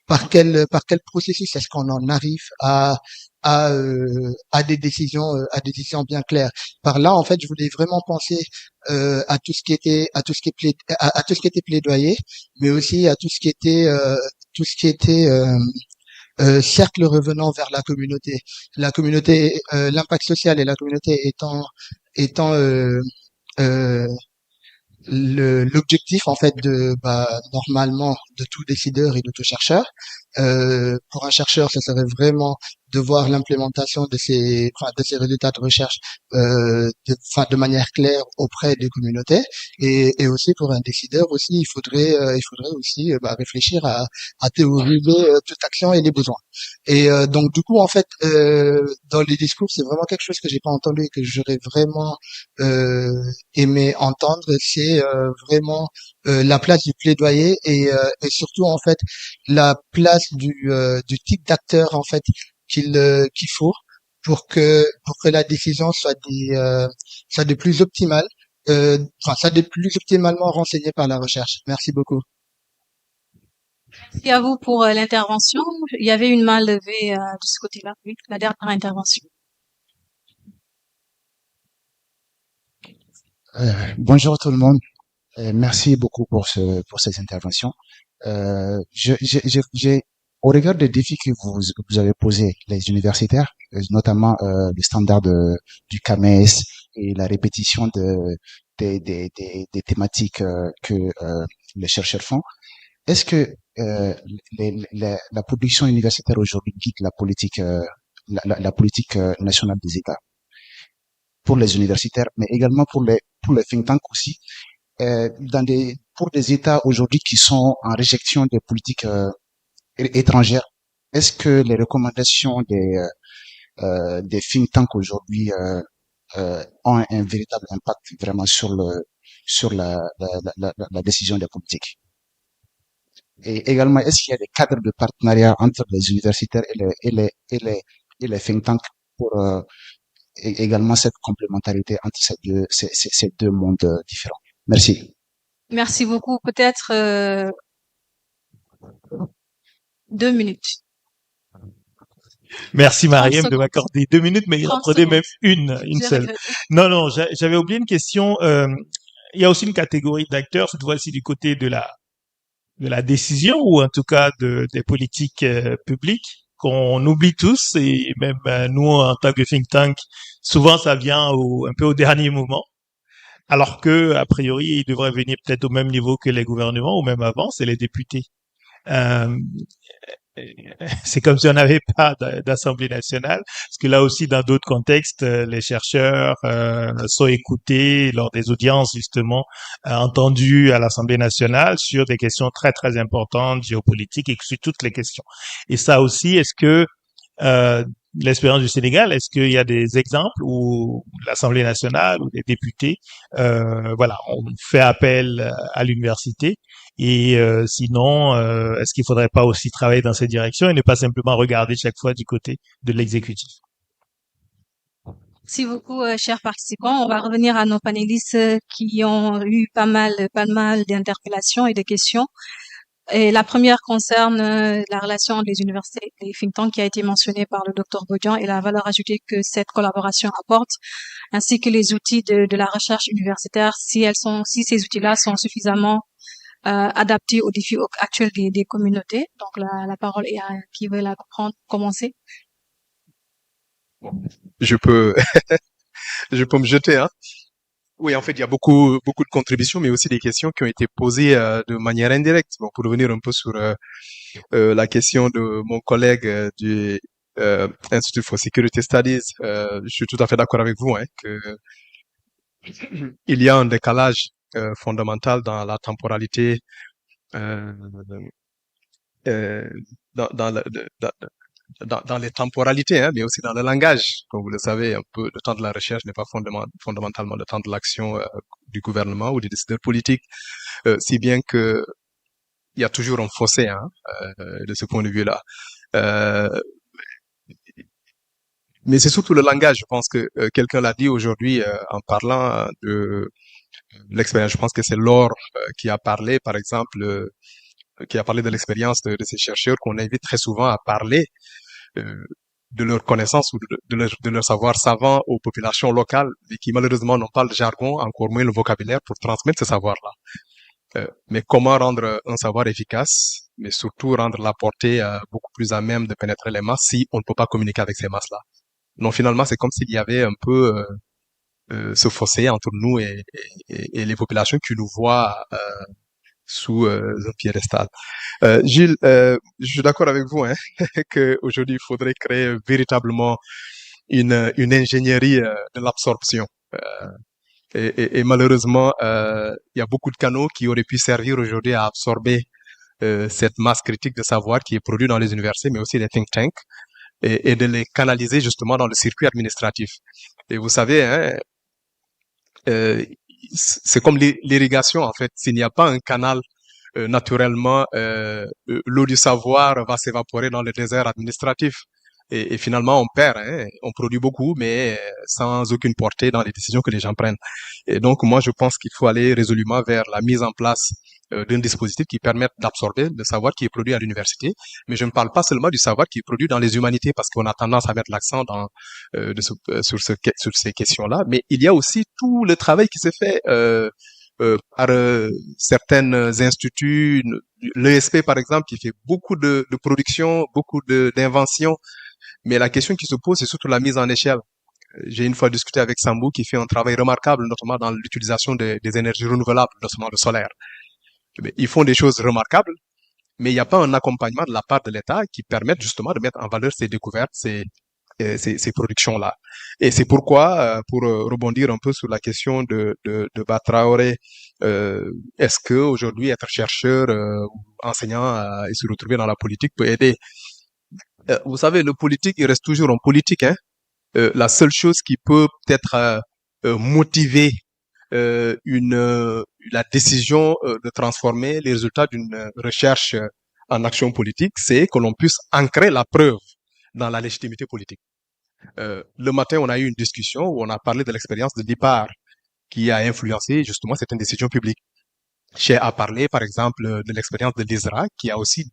par quel processus est-ce qu'on en arrive à des décisions bien claires? Par là, en fait, je voulais vraiment penser à tout ce qui était plaidoyer, mais aussi à tout ce qui était cercle revenant vers la communauté, l'impact social et la communauté étant l'objectif en fait normalement de tout décideur et de tout chercheur. Pour un chercheur, ça serait vraiment de voir l'implémentation de ces résultats de recherche de manière claire auprès des communautés, et aussi pour un décideur aussi il faudrait aussi réfléchir à théoriser toute action et les besoins. Et donc du coup en fait dans les discours, c'est vraiment quelque chose que j'ai pas entendu et que j'aurais vraiment aimé entendre, c'est vraiment la place du plaidoyer et surtout en fait la place du type d'acteur en fait qu'il faut pour que la décision soit de plus optimale, soit de plus optimalement renseignée par la recherche. Merci beaucoup. Merci à vous pour l'intervention. Il y avait une main levée de ce côté-là. Oui, la dernière intervention. Bonjour tout le monde. Merci beaucoup pour ces interventions. Au regard des défis que vous avez posés, les universitaires, notamment le standard du CAMES et la répétition des thématiques que les chercheurs font, est-ce que la production universitaire aujourd'hui guide la politique nationale des États pour les universitaires, mais également pour les think tanks aussi, pour des États aujourd'hui qui sont en réjection des politiques étrangères, est-ce que les recommandations des think tanks aujourd'hui ont un véritable impact vraiment sur la décision des politiques? Et également, est-ce qu'il y a des cadres de partenariat entre les universitaires et les think tanks pour également cette complémentarité entre ces deux mondes différents? Merci. Merci beaucoup. Peut-être 2 minutes. Merci 30 Mariam de secondes. m'accorder 2 minutes, mais il en 30 prenait même secondes. une J'ai seule. regretté. Non, j'avais oublié une question. Il y a aussi une catégorie d'acteurs, cette fois-ci du côté de la décision, ou en tout cas des politiques publiques, qu'on oublie tous, et même nous en tant que think tank, souvent ça vient un peu au dernier moment, alors que a priori il devrait venir peut-être au même niveau que les gouvernements, ou même avant, c'est les députés. C'est comme si on n'avait pas d'Assemblée nationale, parce que là aussi, dans d'autres contextes, les chercheurs sont écoutés lors des audiences, justement, entendus à l'Assemblée nationale sur des questions très, très importantes, géopolitiques, et sur toutes les questions. Et ça aussi, est-ce que l'expérience du Sénégal, est-ce qu'il y a des exemples où l'Assemblée nationale ou des députés, on fait appel à l'université, et sinon, est-ce qu'il faudrait pas aussi travailler dans cette direction et ne pas simplement regarder chaque fois du côté de l'exécutif? Merci beaucoup, chers participants. On va revenir à nos panélistes qui ont eu pas mal d'interpellations et de questions. Et la première concerne la relation entre les universités et les think tanks qui a été mentionnée par le Dr Bodian et la valeur ajoutée que cette collaboration apporte, ainsi que les outils de la recherche universitaire, si ces outils-là sont suffisamment adaptées aux défis actuels des communautés. Donc la parole est à qui veut la prendre, commencer. Bon, je peux, je peux me jeter, hein. Oui, en fait, il y a beaucoup de contributions, mais aussi des questions qui ont été posées de manière indirecte. Bon, pour revenir un peu sur la question de mon collègue du Institute for Security Studies, je suis tout à fait d'accord avec vous, hein, que il y a un décalage fondamental dans la temporalité, euh, euh, dans, le- dans les temporalités, hein, mais aussi dans le langage. Comme vous le savez, un peu, le temps de la recherche n'est pas fondamentalement le temps de l'action du gouvernement ou des décideurs politiques, si bien que il y a toujours un fossé, hein, de ce point de vue-là. Euh, mais c'est surtout le langage. Je pense que quelqu'un l'a dit aujourd'hui en parlant de l'expérience. Je pense que c'est Laure qui a parlé, par exemple, qui a parlé de l'expérience de ces chercheurs qu'on invite très souvent à parler euh, de leur connaissance ou de leur savoir savant aux populations locales, mais qui malheureusement n'ont pas le jargon, encore moins le vocabulaire pour transmettre ce savoir-là. Mais comment rendre un savoir efficace, mais surtout rendre la portée beaucoup plus à même de pénétrer les masses si on ne peut pas communiquer avec ces masses-là. Donc finalement, c'est comme s'il y avait un peu ce fossé entre nous et les populations qui nous voient sous un piédestal. Gilles, je suis d'accord avec vous, hein, qu'aujourd'hui, il faudrait créer véritablement une ingénierie de l'absorption. Et malheureusement, il y a beaucoup de canaux qui auraient pu servir aujourd'hui à absorber cette masse critique de savoir qui est produite dans les universités, mais aussi les think tanks, et de les canaliser justement dans le circuit administratif. Et vous savez, hein, euh, c'est comme l'irrigation en fait. S'il n'y a pas un canal, naturellement, l'eau du savoir va s'évaporer dans le désert administratif. Et finalement, on perd, hein, on produit beaucoup, mais sans aucune portée dans les décisions que les gens prennent. Et donc, moi, je pense qu'il faut aller résolument vers la mise en place d'un dispositif qui permette d'absorber le savoir qui est produit à l'université. Mais je ne parle pas seulement du savoir qui est produit dans les humanités, parce qu'on a tendance à mettre l'accent sur ces questions-là. Mais il y a aussi tout le travail qui se fait par certains instituts, l'ESP par exemple, qui fait beaucoup de production, beaucoup d'inventions. Mais la question qui se pose, c'est surtout la mise en échelle. J'ai une fois discuté avec Sambou qui fait un travail remarquable, notamment dans l'utilisation des énergies renouvelables, notamment le solaire. Mais ils font des choses remarquables, mais il n'y a pas un accompagnement de la part de l'État qui permette justement de mettre en valeur ces découvertes, ces productions-là. Et c'est pourquoi, pour rebondir un peu sur la question de Batraoré, est-ce que aujourd'hui être chercheur ou enseignant et se retrouver dans la politique peut aider? Vous savez, le politique, il reste toujours un politique, hein. La seule chose qui peut peut-être motiver la décision de transformer les résultats d'une recherche en action politique, c'est que l'on puisse ancrer la preuve dans la légitimité politique. Le matin, on a eu une discussion où on a parlé de l'expérience de Dipar qui a influencé justement certaines décisions publiques. J'ai à parler, par exemple, de l'expérience de l'ISRA qui a aussi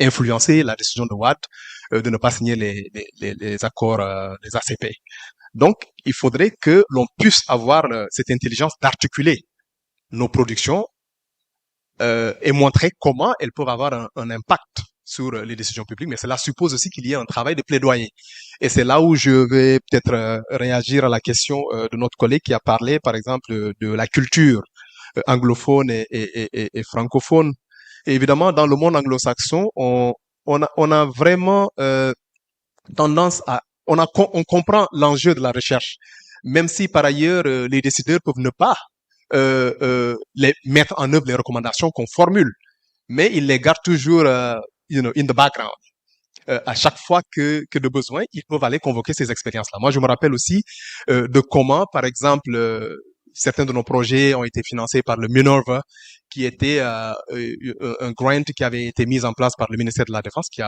influencé la décision de Watt de ne pas signer les accords, les ACP. Donc, il faudrait que l'on puisse avoir cette intelligence d'articuler nos productions et montrer comment elles peuvent avoir un impact sur les décisions publiques, mais cela suppose aussi qu'il y ait un travail de plaidoyer. Et c'est là où je vais peut-être réagir à la question de notre collègue qui a parlé, par exemple, de la culture anglophone et francophone. Et évidemment, dans le monde anglo-saxon, on a vraiment tendance à... On comprend l'enjeu de la recherche, même si par ailleurs les décideurs peuvent ne pas les mettre en œuvre les recommandations qu'on formule, mais ils les gardent toujours, in the background. À chaque fois que de besoin, ils peuvent aller convoquer ces expériences-là. Moi, je me rappelle aussi de comment, par exemple, certains de nos projets ont été financés par le Minerva, qui était un grant qui avait été mis en place par le ministère de la Défense, qui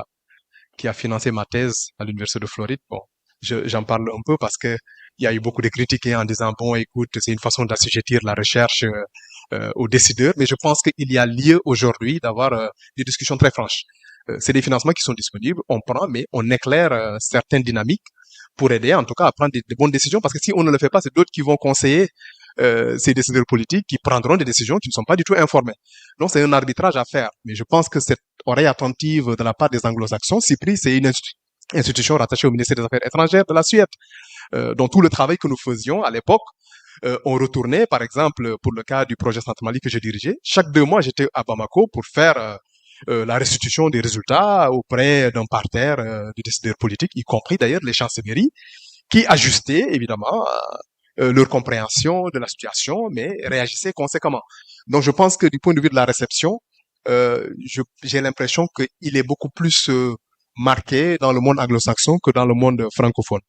a financé ma thèse à l'Université de Floride. Bon, j'en parle un peu parce que il y a eu beaucoup de critiques en disant, bon, écoute, c'est une façon d'assujettir la recherche aux décideurs, mais je pense qu'il y a lieu aujourd'hui d'avoir des discussions très franches. C'est des financements qui sont disponibles, on prend, mais on éclaire certaines dynamiques pour aider, en tout cas, à prendre des bonnes décisions, parce que si on ne le fait pas, c'est d'autres qui vont conseiller ces décideurs politiques qui prendront des décisions qui ne sont pas du tout informées. Donc c'est un arbitrage à faire. Mais je pense que cette oreille attentive de la part des anglo-saxons, CIPRI, c'est une institution rattachée au ministère des Affaires étrangères de la Suède. Dont tout le travail que nous faisions à l'époque, on retournait, par exemple, pour le cas du projet Centre Mali que j'ai dirigé, chaque 2 mois, j'étais à Bamako pour faire la restitution des résultats auprès d'un parterre de décideurs politiques, y compris d'ailleurs les chancelleries, qui ajustaient évidemment leur compréhension de la situation, mais réagissaient conséquemment. Donc je pense que du point de vue de la réception, j'ai l'impression qu'il est beaucoup plus marqué dans le monde anglo-saxon que dans le monde francophone.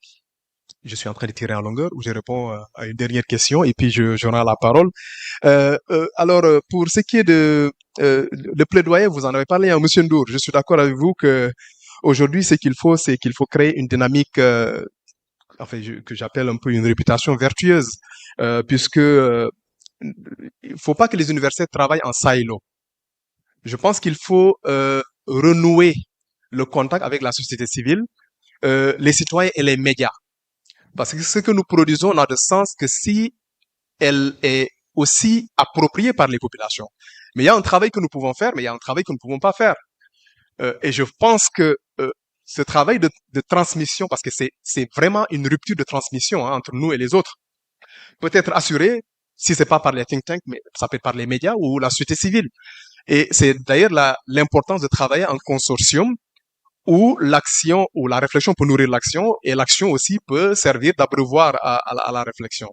Je suis en train de tirer en longueur où je réponds à une dernière question et puis je rends la parole. Alors, pour ce qui est de le plaidoyer, vous en avez parlé à Monsieur Ndour. Je suis d'accord avec vous que aujourd'hui, c'est qu'il faut créer une dynamique, que j'appelle un peu une réputation vertueuse, puisque il faut pas que les universités travaillent en silo. Je pense qu'il faut renouer le contact avec la société civile, les citoyens et les médias. Parce que ce que nous produisons n'a de sens que si elle est aussi appropriée par les populations. Mais il y a un travail que nous pouvons faire, mais il y a un travail que nous ne pouvons pas faire. Et je pense que ce travail de transmission, parce que c'est vraiment une rupture de transmission entre nous et les autres, peut être assuré, si c'est pas par les think tanks, mais ça peut être par les médias ou la société civile. Et c'est d'ailleurs l'importance de travailler en consortium où l'action ou la réflexion peut nourrir l'action et l'action aussi peut servir d'abreuvoir à la réflexion.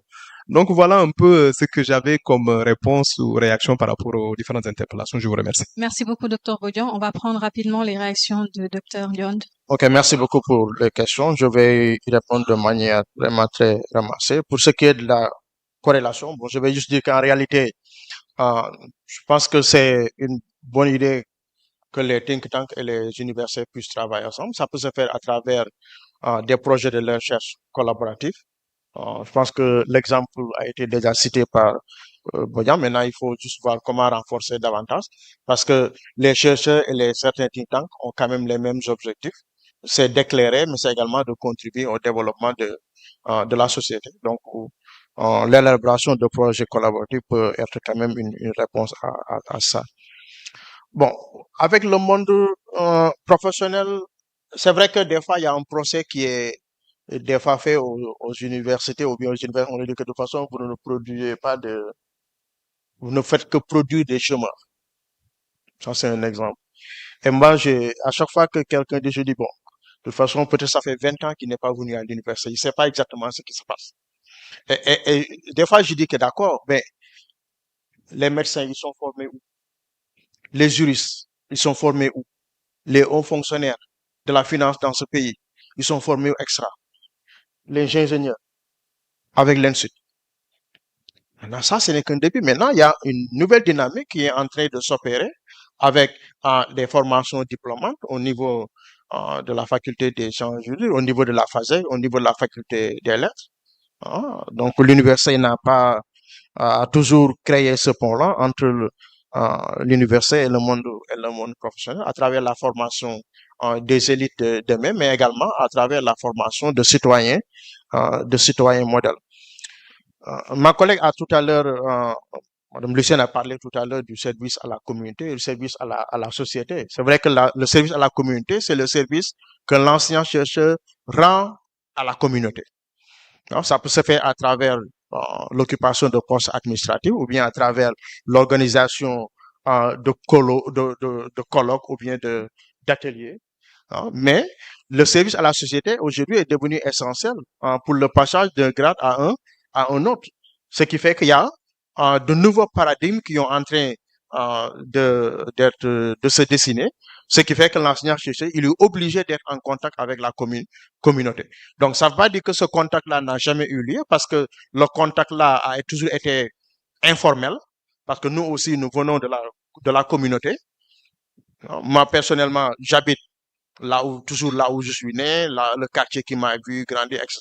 Donc voilà un peu ce que j'avais comme réponse ou réaction par rapport aux différentes interpellations. Je vous remercie. Merci beaucoup, Dr. Bodian. On va prendre rapidement les réactions de Dr. Lyond. Ok, merci beaucoup pour les questions. Je vais y répondre de manière vraiment très ramassée. Pour ce qui est de la corrélation, bon, je vais juste dire qu'en réalité, je pense que c'est une bonne idée que les think tanks et les universités puissent travailler ensemble. Ça peut se faire à travers des projets de recherche collaboratifs. Je pense que l'exemple a été déjà cité par Bodian. Maintenant, il faut juste voir comment renforcer davantage parce que les chercheurs et les certains think tanks ont quand même les mêmes objectifs. C'est d'éclairer, mais c'est également de contribuer au développement de la société. Donc, l'élaboration de projets collaboratifs peut être quand même une réponse à ça. Bon, avec le monde professionnel, c'est vrai que des fois, il y a un procès qui est des fois fait aux universités ou bien aux universités. On dit que de toute façon, vous ne produisez pas vous ne faites que produire des chômeurs. Ça, c'est un exemple. Et moi, à chaque fois que quelqu'un dit, je dis, bon, de toute façon, peut-être ça fait 20 ans qu'il n'est pas venu à l'université. Il ne sait pas exactement ce qui se passe. Et des fois, je dis que d'accord, mais les médecins, ils sont formés où? Les juristes, ils sont formés où? Les hauts fonctionnaires de la finance dans ce pays, ils sont formés extra. Les ingénieurs, avec l'INSUT. Maintenant, ça, ce n'est qu'un début. Maintenant, il y a une nouvelle dynamique qui est en train de s'opérer avec des formations diplômantes au niveau de la faculté des sciences juridiques, au niveau de la FASEG, au niveau de la faculté des lettres. Donc, l'université n'a pas toujours créé ce pont-là entre l'université et le monde professionnel à travers la formation des élites d'eux-mêmes, mais également à travers la formation de citoyens modèles. Ma collègue a tout à l'heure, Madame Lucienne a parlé tout à l'heure du service à la communauté et du service à la société. C'est vrai que le service à la communauté, c'est le service que l'enseignant-chercheur rend à la communauté. Alors, ça peut se faire à travers l'occupation de postes administratifs ou bien à travers l'organisation de colloques ou bien d'ateliers. Mais le service à la société aujourd'hui est devenu essentiel pour le passage d'un grade à un autre. Ce qui fait qu'il y a de nouveaux paradigmes qui sont en train de se dessiner. Ce qui fait que l'enseignant-chercheur, il est obligé d'être en contact avec la communauté. Donc, ça ne veut pas dire que ce contact-là n'a jamais eu lieu parce que le contact-là a toujours été informel. Parce que nous aussi, nous venons de la communauté. Moi, personnellement, j'habite toujours là où je suis né, le quartier qui m'a vu grandir, etc.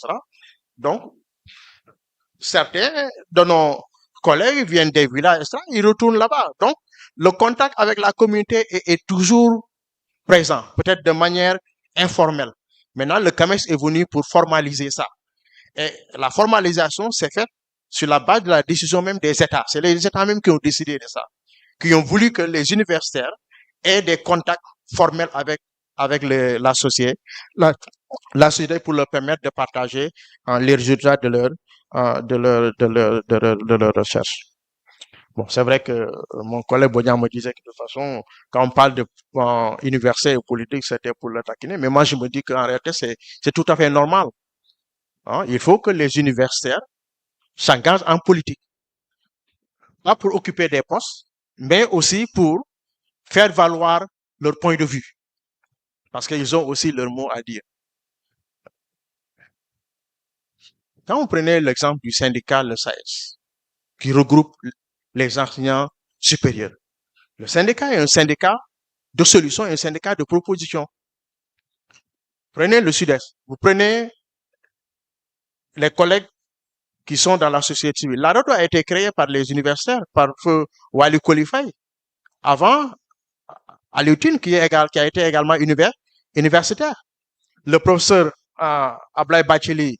Donc, certains de nos collègues viennent des villages, etc. Ils retournent là-bas. Donc, le contact avec la communauté est toujours présent, peut-être de manière informelle. Maintenant, le CAMES est venu pour formaliser ça. Et la formalisation s'est faite sur la base de la décision même des États. C'est les États même qui ont décidé de ça, qui ont voulu que les universitaires aient des contacts formels avec la société, la société pour leur permettre de partager les résultats de leur recherche. Bon, c'est vrai que mon collègue Bodian me disait que de toute façon, quand on parle de universitaire et politique, c'était pour le taquiner. Mais moi, je me dis qu'en réalité, c'est tout à fait normal. Hein. Il faut que les universitaires s'engagent en politique. Pas pour occuper des postes, mais aussi pour faire valoir leur point de vue. Parce qu'ils ont aussi leur mot à dire. Quand on prenait l'exemple du syndicat, le SAES, qui regroupe les enseignants supérieurs. Le syndicat est un syndicat de solutions et un syndicat de propositions. Prenez le Sud-Est. Vous prenez les collègues qui sont dans la société civile. La RODO a été créée par les universitaires, par feu Wali Kolifay. Avant, Alioutine, qui a été également universitaire. Le professeur Ablaye Bacheli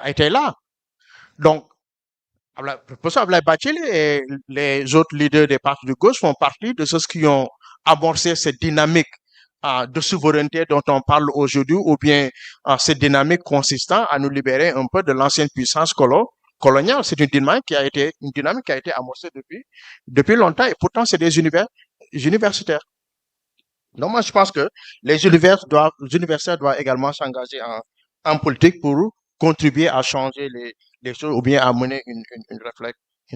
était là. Donc, le professeur Ablaye Bacheli et les autres leaders des partis de gauche font partie de ceux qui ont amorcé cette dynamique de souveraineté dont on parle aujourd'hui, ou bien cette dynamique consistant à nous libérer un peu de l'ancienne puissance coloniale. C'est une dynamique qui a été amorcée depuis longtemps, et pourtant c'est des universitaires. Donc moi je pense que les universitaires doivent également s'engager en politique pour contribuer à changer les choses, ou bien à mener une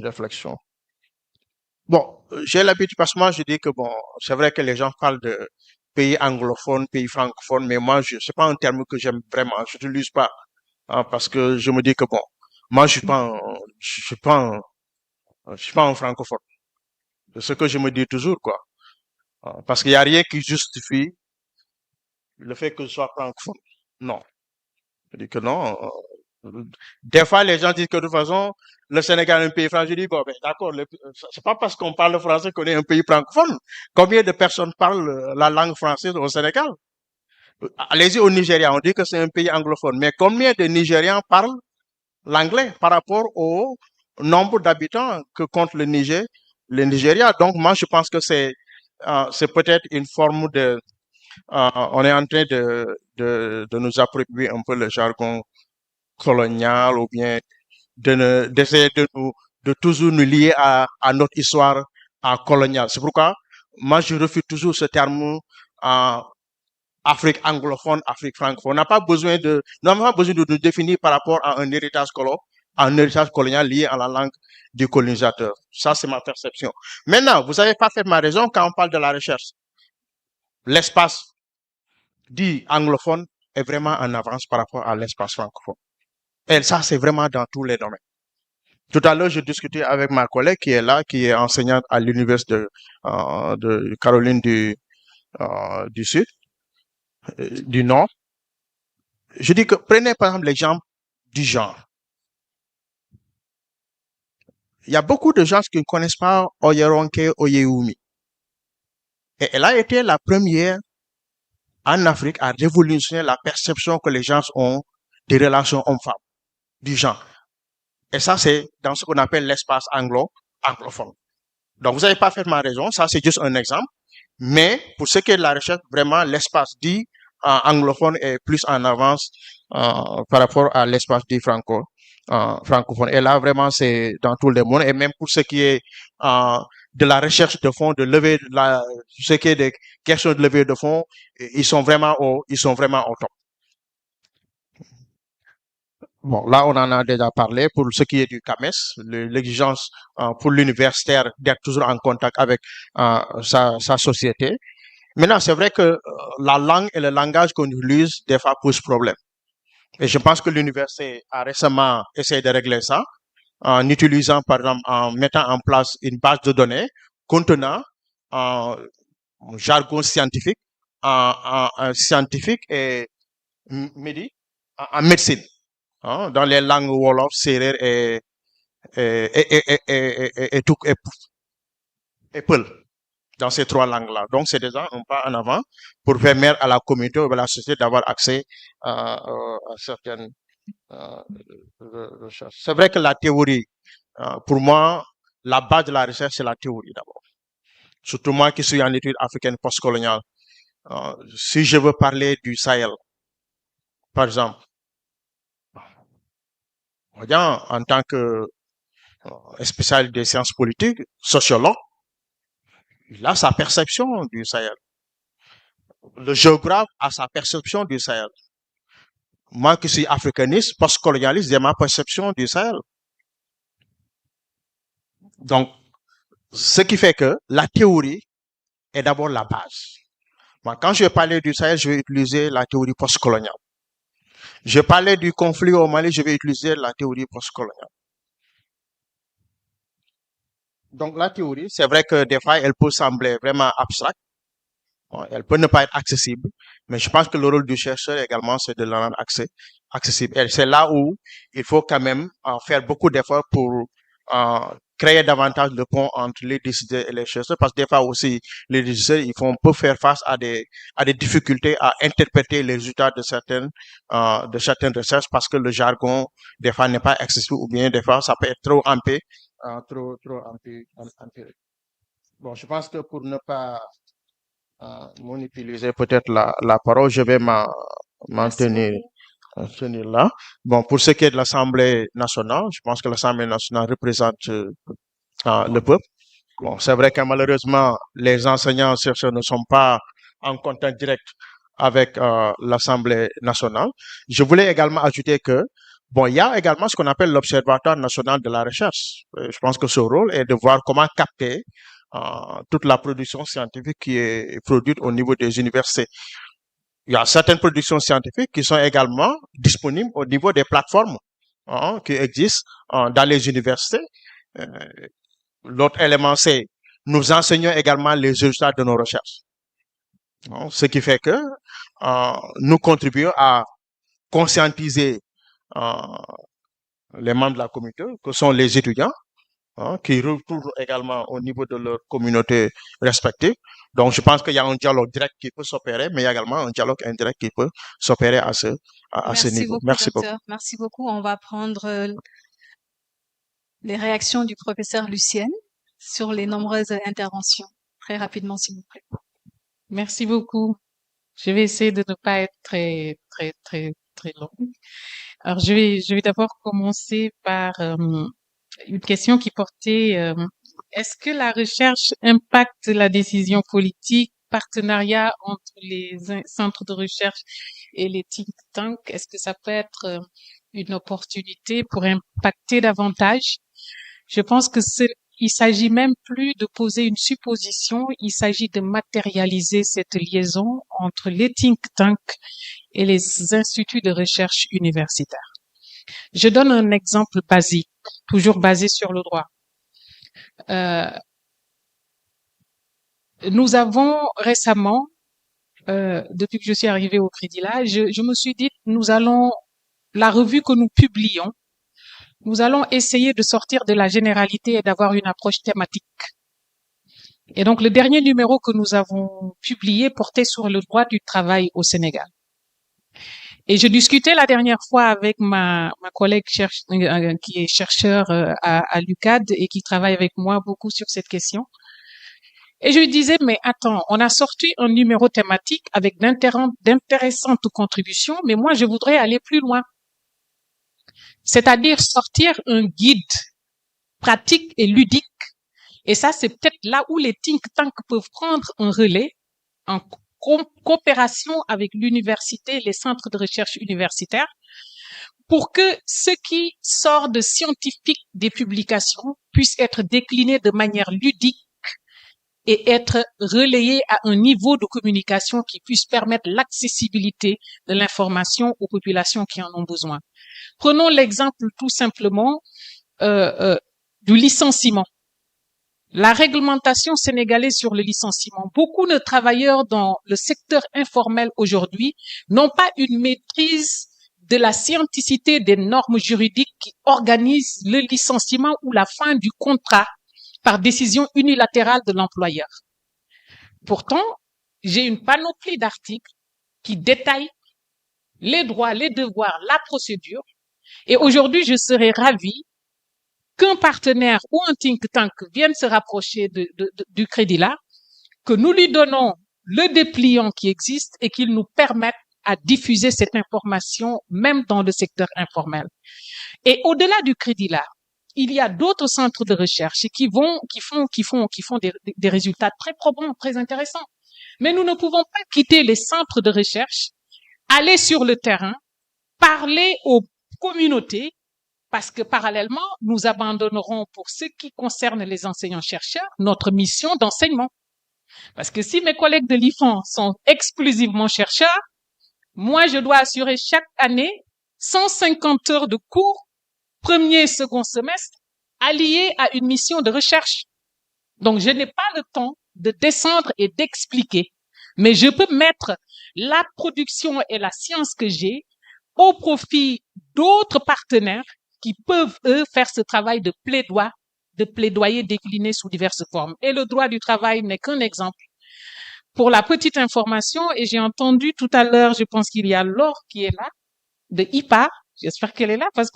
réflexion. Bon, j'ai l'habitude, parce que moi je dis que bon, c'est vrai que les gens parlent de pays anglophones, pays francophones, mais moi c'est pas un terme que j'aime vraiment, je n'utilise pas, hein, parce que je me dis que bon, moi je suis pas un francophone. C'est ce que je me dis toujours, quoi. Parce qu'il n'y a rien qui justifie le fait que je sois francophone. Non. Je dis que non. Des fois, les gens disent que de toute façon, le Sénégal est un pays francophone. Je dis, bon, ben, d'accord, c'est pas parce qu'on parle français qu'on est un pays francophone. Combien de personnes parlent la langue française au Sénégal? Allez-y au Nigeria, on dit que c'est un pays anglophone. Mais combien de Nigérians parlent l'anglais par rapport au nombre d'habitants que compte le Nigeria? Donc, moi, je pense que c'est peut-être une forme de, on est en train de nous approprier un peu le jargon colonial, ou bien d'essayer de toujours nous lier à notre histoire coloniale. C'est pourquoi moi je refuse toujours ce terme Afrique anglophone, Afrique francophone. On n'a pas besoin de nous définir par rapport à un héritage colonial lié à la langue du colonisateur. Ça, c'est ma perception. Maintenant, vous avez parfaitement raison quand on parle de la recherche. L'espace dit anglophone est vraiment en avance par rapport à l'espace francophone. Et ça, c'est vraiment dans tous les domaines. Tout à l'heure, je discutais avec ma collègue qui est là, qui est enseignante à l'université de Caroline du Sud, du Nord. Je dis que prenez par exemple l'exemple du genre. Il y a beaucoup de gens qui ne connaissent pas Oyeronke Oyeyumi. Et elle a été la première en Afrique à révolutionner la perception que les gens ont des relations hommes-femmes, du genre. Et ça, c'est dans ce qu'on appelle l'espace anglophone. Donc, vous avez parfaitement raison. Ça, c'est juste un exemple. Mais pour ce qui est de la recherche, vraiment, l'espace dit anglophone est plus en avance par rapport à l'espace dit francophone. Et là, vraiment, c'est dans tout le monde. Et même pour ce qui est de la recherche de fonds, ce qui est des questions de levée de fonds, ils sont vraiment au top. Bon, là, on en a déjà parlé pour ce qui est du CAMES, l'exigence pour l'universitaire d'être toujours en contact avec sa société. Maintenant, c'est vrai que la langue et le langage qu'on utilise, des fois, posent problème. Et je pense que l'université a récemment essayé de régler ça en utilisant, par exemple, en mettant en place une base de données contenant un jargon scientifique, scientifique et en médecine. Hein, dans les langues Wolof, Serer et Peul, dans ces trois langues-là. Donc, c'est déjà un pas en avant pour permettre à la communauté ou à la société d'avoir accès à certaines euh, recherche. C'est vrai que la théorie, pour moi, la base de la recherche, c'est la théorie d'abord. Surtout moi qui suis en études africaines postcoloniales. Si je veux parler du Sahel, par exemple, regarde, en tant que spécialiste des sciences politiques, sociologue, il a sa perception du Sahel. Le géographe a sa perception du Sahel. Moi qui suis africaniste, postcolonialiste, j'ai ma perception du Sahel. Donc, ce qui fait que la théorie est d'abord la base. Moi, quand je vais parler du Sahel, je vais utiliser la théorie postcoloniale. Je parlais du conflit au Mali, je vais utiliser la théorie postcoloniale. Donc, la théorie, c'est vrai que des fois, elle peut sembler vraiment abstracte. Elle peut ne pas être accessible, mais je pense que le rôle du chercheur également, c'est de la rendre accessible. Et c'est là où il faut quand même faire beaucoup d'efforts pour créer davantage de ponts entre les décideurs et les chercheurs, parce que des fois aussi, les décideurs, peuvent faire face à des difficultés à interpréter les résultats de certaines recherches, parce que le jargon, des fois, n'est pas accessible, ou bien des fois, ça peut être trop ampé, trop empirique. Bon, je pense que pour ne pas monopoliser peut-être la parole, je vais m'en tenir là. Bon, pour ce qui est de l'Assemblée nationale, je pense que l'Assemblée nationale représente le peuple. Bon, c'est vrai que malheureusement, les enseignants-chercheurs ne sont pas en contact direct avec l'Assemblée nationale. Je voulais également ajouter que, bon, il y a également ce qu'on appelle l'Observatoire national de la recherche. Je pense que ce rôle est de voir comment capter toute la production scientifique qui est produite au niveau des universités. Il y a certaines productions scientifiques qui sont également disponibles au niveau des plateformes qui existent dans les universités. L'autre élément, c'est nous enseignons également les résultats de nos recherches. Ce qui fait que nous contribuons à conscientiser les membres de la communauté, que sont les étudiants, qui retournent également au niveau de leur communauté respective. Donc, je pense qu'il y a un dialogue direct qui peut s'opérer, mais il y a également un dialogue indirect qui peut s'opérer à ce niveau. Beaucoup, Merci docteur. beaucoup. Merci beaucoup. On va prendre les réactions du professeur Lucienne sur les nombreuses interventions. Très rapidement, s'il vous plaît. Merci beaucoup. Je vais essayer de ne pas être très longue. Alors, je vais d'abord commencer par une question qui portait est-ce que la recherche impacte la décision politique, partenariat entre les centres de recherche et les think tanks? Est-ce que ça peut être une opportunité pour impacter davantage? Je pense que il s'agit même plus de poser une supposition, il s'agit de matérialiser cette liaison entre les think tanks et les instituts de recherche universitaires. Je donne un exemple basique, toujours basé sur le droit. Nous avons récemment, depuis que je suis arrivée au Crédit là, je me suis dit, la revue que nous publions, nous allons essayer de sortir de la généralité et d'avoir une approche thématique. Et donc, le dernier numéro que nous avons publié portait sur le droit du travail au Sénégal. Et je discutais la dernière fois avec ma collègue qui est chercheur à l'UCAD et qui travaille avec moi beaucoup sur cette question. Et je lui disais, mais attends, on a sorti un numéro thématique avec d'intéressantes contributions, mais moi, je voudrais aller plus loin. C'est-à-dire sortir un guide pratique et ludique. Et ça, c'est peut-être là où les think tanks peuvent prendre un relais en coopération avec l'université, les centres de recherche universitaires, pour que ce qui sort de scientifique des publications puisse être décliné de manière ludique et être relayé à un niveau de communication qui puisse permettre l'accessibilité de l'information aux populations qui en ont besoin. Prenons l'exemple tout simplement du licenciement. La réglementation sénégalaise sur le licenciement. Beaucoup de travailleurs dans le secteur informel aujourd'hui n'ont pas une maîtrise de la scienticité des normes juridiques qui organisent le licenciement ou la fin du contrat par décision unilatérale de l'employeur. Pourtant, j'ai une panoplie d'articles qui détaillent les droits, les devoirs, la procédure, Et aujourd'hui, je serais ravie qu'un partenaire ou un think tank vienne se rapprocher du crédit là, que nous lui donnons le dépliant qui existe et qu'il nous permette à diffuser cette information même dans le secteur informel. Et au-delà du crédit là, il y a d'autres centres de recherche qui font des résultats très probants, très intéressants. Mais nous ne pouvons pas quitter les centres de recherche, aller sur le terrain, parler aux communautés, parce que parallèlement, nous abandonnerons pour ce qui concerne les enseignants-chercheurs notre mission d'enseignement. Parce que si mes collègues de l'IFAN sont exclusivement chercheurs, moi, je dois assurer chaque année 150 heures de cours, premier et second semestre, alliés à une mission de recherche. Donc, je n'ai pas le temps de descendre et d'expliquer, mais je peux mettre la production et la science que j'ai au profit d'autres partenaires qui peuvent, eux, faire ce travail de plaidoyer décliné sous diverses formes. Et le droit du travail n'est qu'un exemple. Pour la petite information, et j'ai entendu tout à l'heure, je pense qu'il y a Laure qui est là, de IPA, j'espère qu'elle est là parce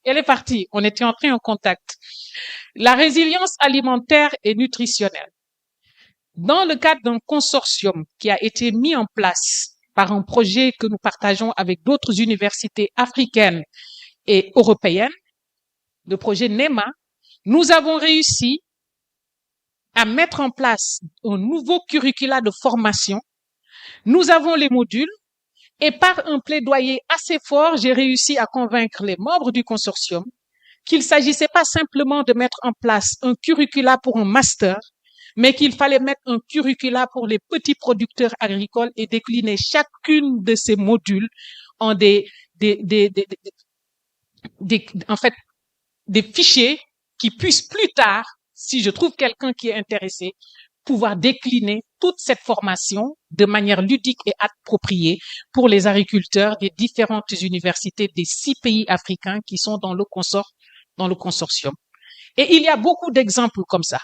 elle est partie, on était entré en contact. La résilience alimentaire et nutritionnelle. Dans le cadre d'un consortium qui a été mis en place par un projet que nous partageons avec d'autres universités africaines et européennes, le projet NEMA, nous avons réussi à mettre en place un nouveau curricula de formation. Nous avons les modules et par un plaidoyer assez fort, j'ai réussi à convaincre les membres du consortium qu'il ne s'agissait pas simplement de mettre en place un curricula pour un master, mais qu'il fallait mettre un curricula pour les petits producteurs agricoles et décliner chacune de ces modules en des fichiers qui puissent plus tard, si je trouve quelqu'un qui est intéressé, pouvoir décliner toute cette formation de manière ludique et appropriée pour les agriculteurs des différentes universités des 6 pays africains qui sont dans le consortium. Et il y a beaucoup d'exemples comme ça.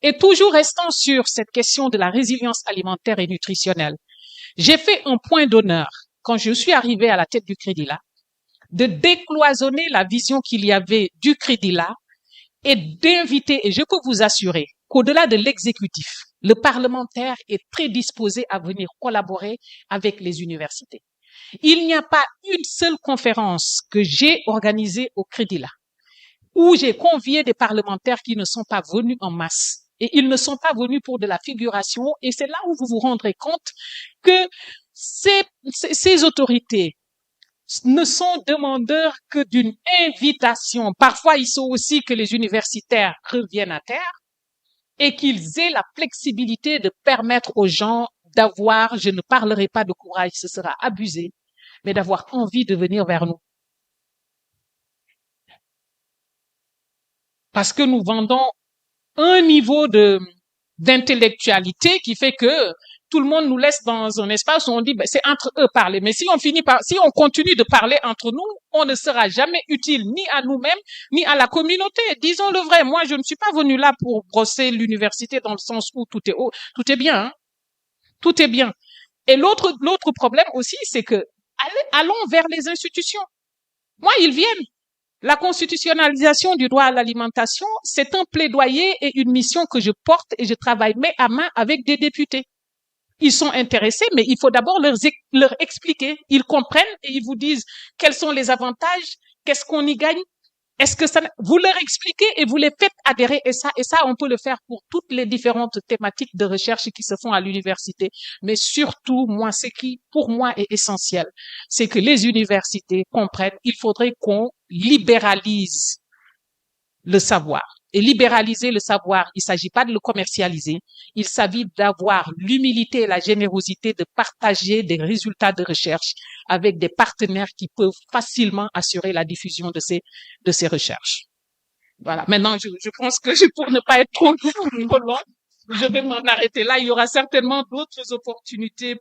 Et toujours restant sur cette question de la résilience alimentaire et nutritionnelle, j'ai fait un point d'honneur quand je suis arrivée à la tête du Crédit là, de décloisonner la vision qu'il y avait du Crédit là et d'inviter, et je peux vous assurer qu'au-delà de l'exécutif, le parlementaire est très disposé à venir collaborer avec les universités. Il n'y a pas une seule conférence que j'ai organisée au Crédit là où j'ai convié des parlementaires qui ne sont pas venus en masse. Et ils ne sont pas venus pour de la figuration. Et c'est là où vous vous rendrez compte que ces autorités ne sont demandeurs que d'une invitation. Parfois, il faut aussi que les universitaires reviennent à terre et qu'ils aient la flexibilité de permettre aux gens d'avoir, je ne parlerai pas de courage, ce sera abusé, mais d'avoir envie de venir vers nous. Parce que nous vendons un niveau d'intellectualité qui fait que tout le monde nous laisse dans un espace où on dit, c'est entre eux parler. Mais si on continue de parler entre nous, on ne sera jamais utile ni à nous-mêmes, ni à la communauté. Disons le vrai. Moi, je ne suis pas venu là pour brosser l'université dans le sens où tout est bien, hein. Tout est bien. Et l'autre problème aussi, c'est que, allons vers les institutions. Moi, ils viennent. La constitutionnalisation du droit à l'alimentation, c'est un plaidoyer et une mission que je porte et je travaille main à main avec des députés. Ils sont intéressés, mais il faut d'abord leur expliquer. Ils comprennent et ils vous disent quels sont les avantages, qu'est-ce qu'on y gagne. Est-ce que vous leur expliquez et vous les faites adhérer et ça, on peut le faire pour toutes les différentes thématiques de recherche qui se font à l'université. Mais surtout, moi, ce qui, pour moi, est essentiel, c'est que les universités comprennent, il faudrait qu'on libéralise le savoir. Et libéraliser le savoir, il ne s'agit pas de le commercialiser, il s'agit d'avoir l'humilité et la générosité de partager des résultats de recherche avec des partenaires qui peuvent facilement assurer la diffusion de ces recherches. Voilà. Maintenant, je pense que pour ne pas être trop long, je vais m'en arrêter là. Il y aura certainement d'autres opportunités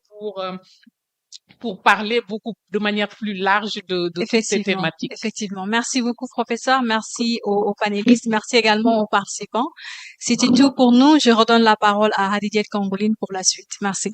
pour parler de manière plus large de toutes ces thématiques. Effectivement. Merci beaucoup, professeur. Merci aux panélistes. Merci également aux participants. C'était tout pour nous. Je redonne la parole à Hadidiet Kambouline pour la suite. Merci.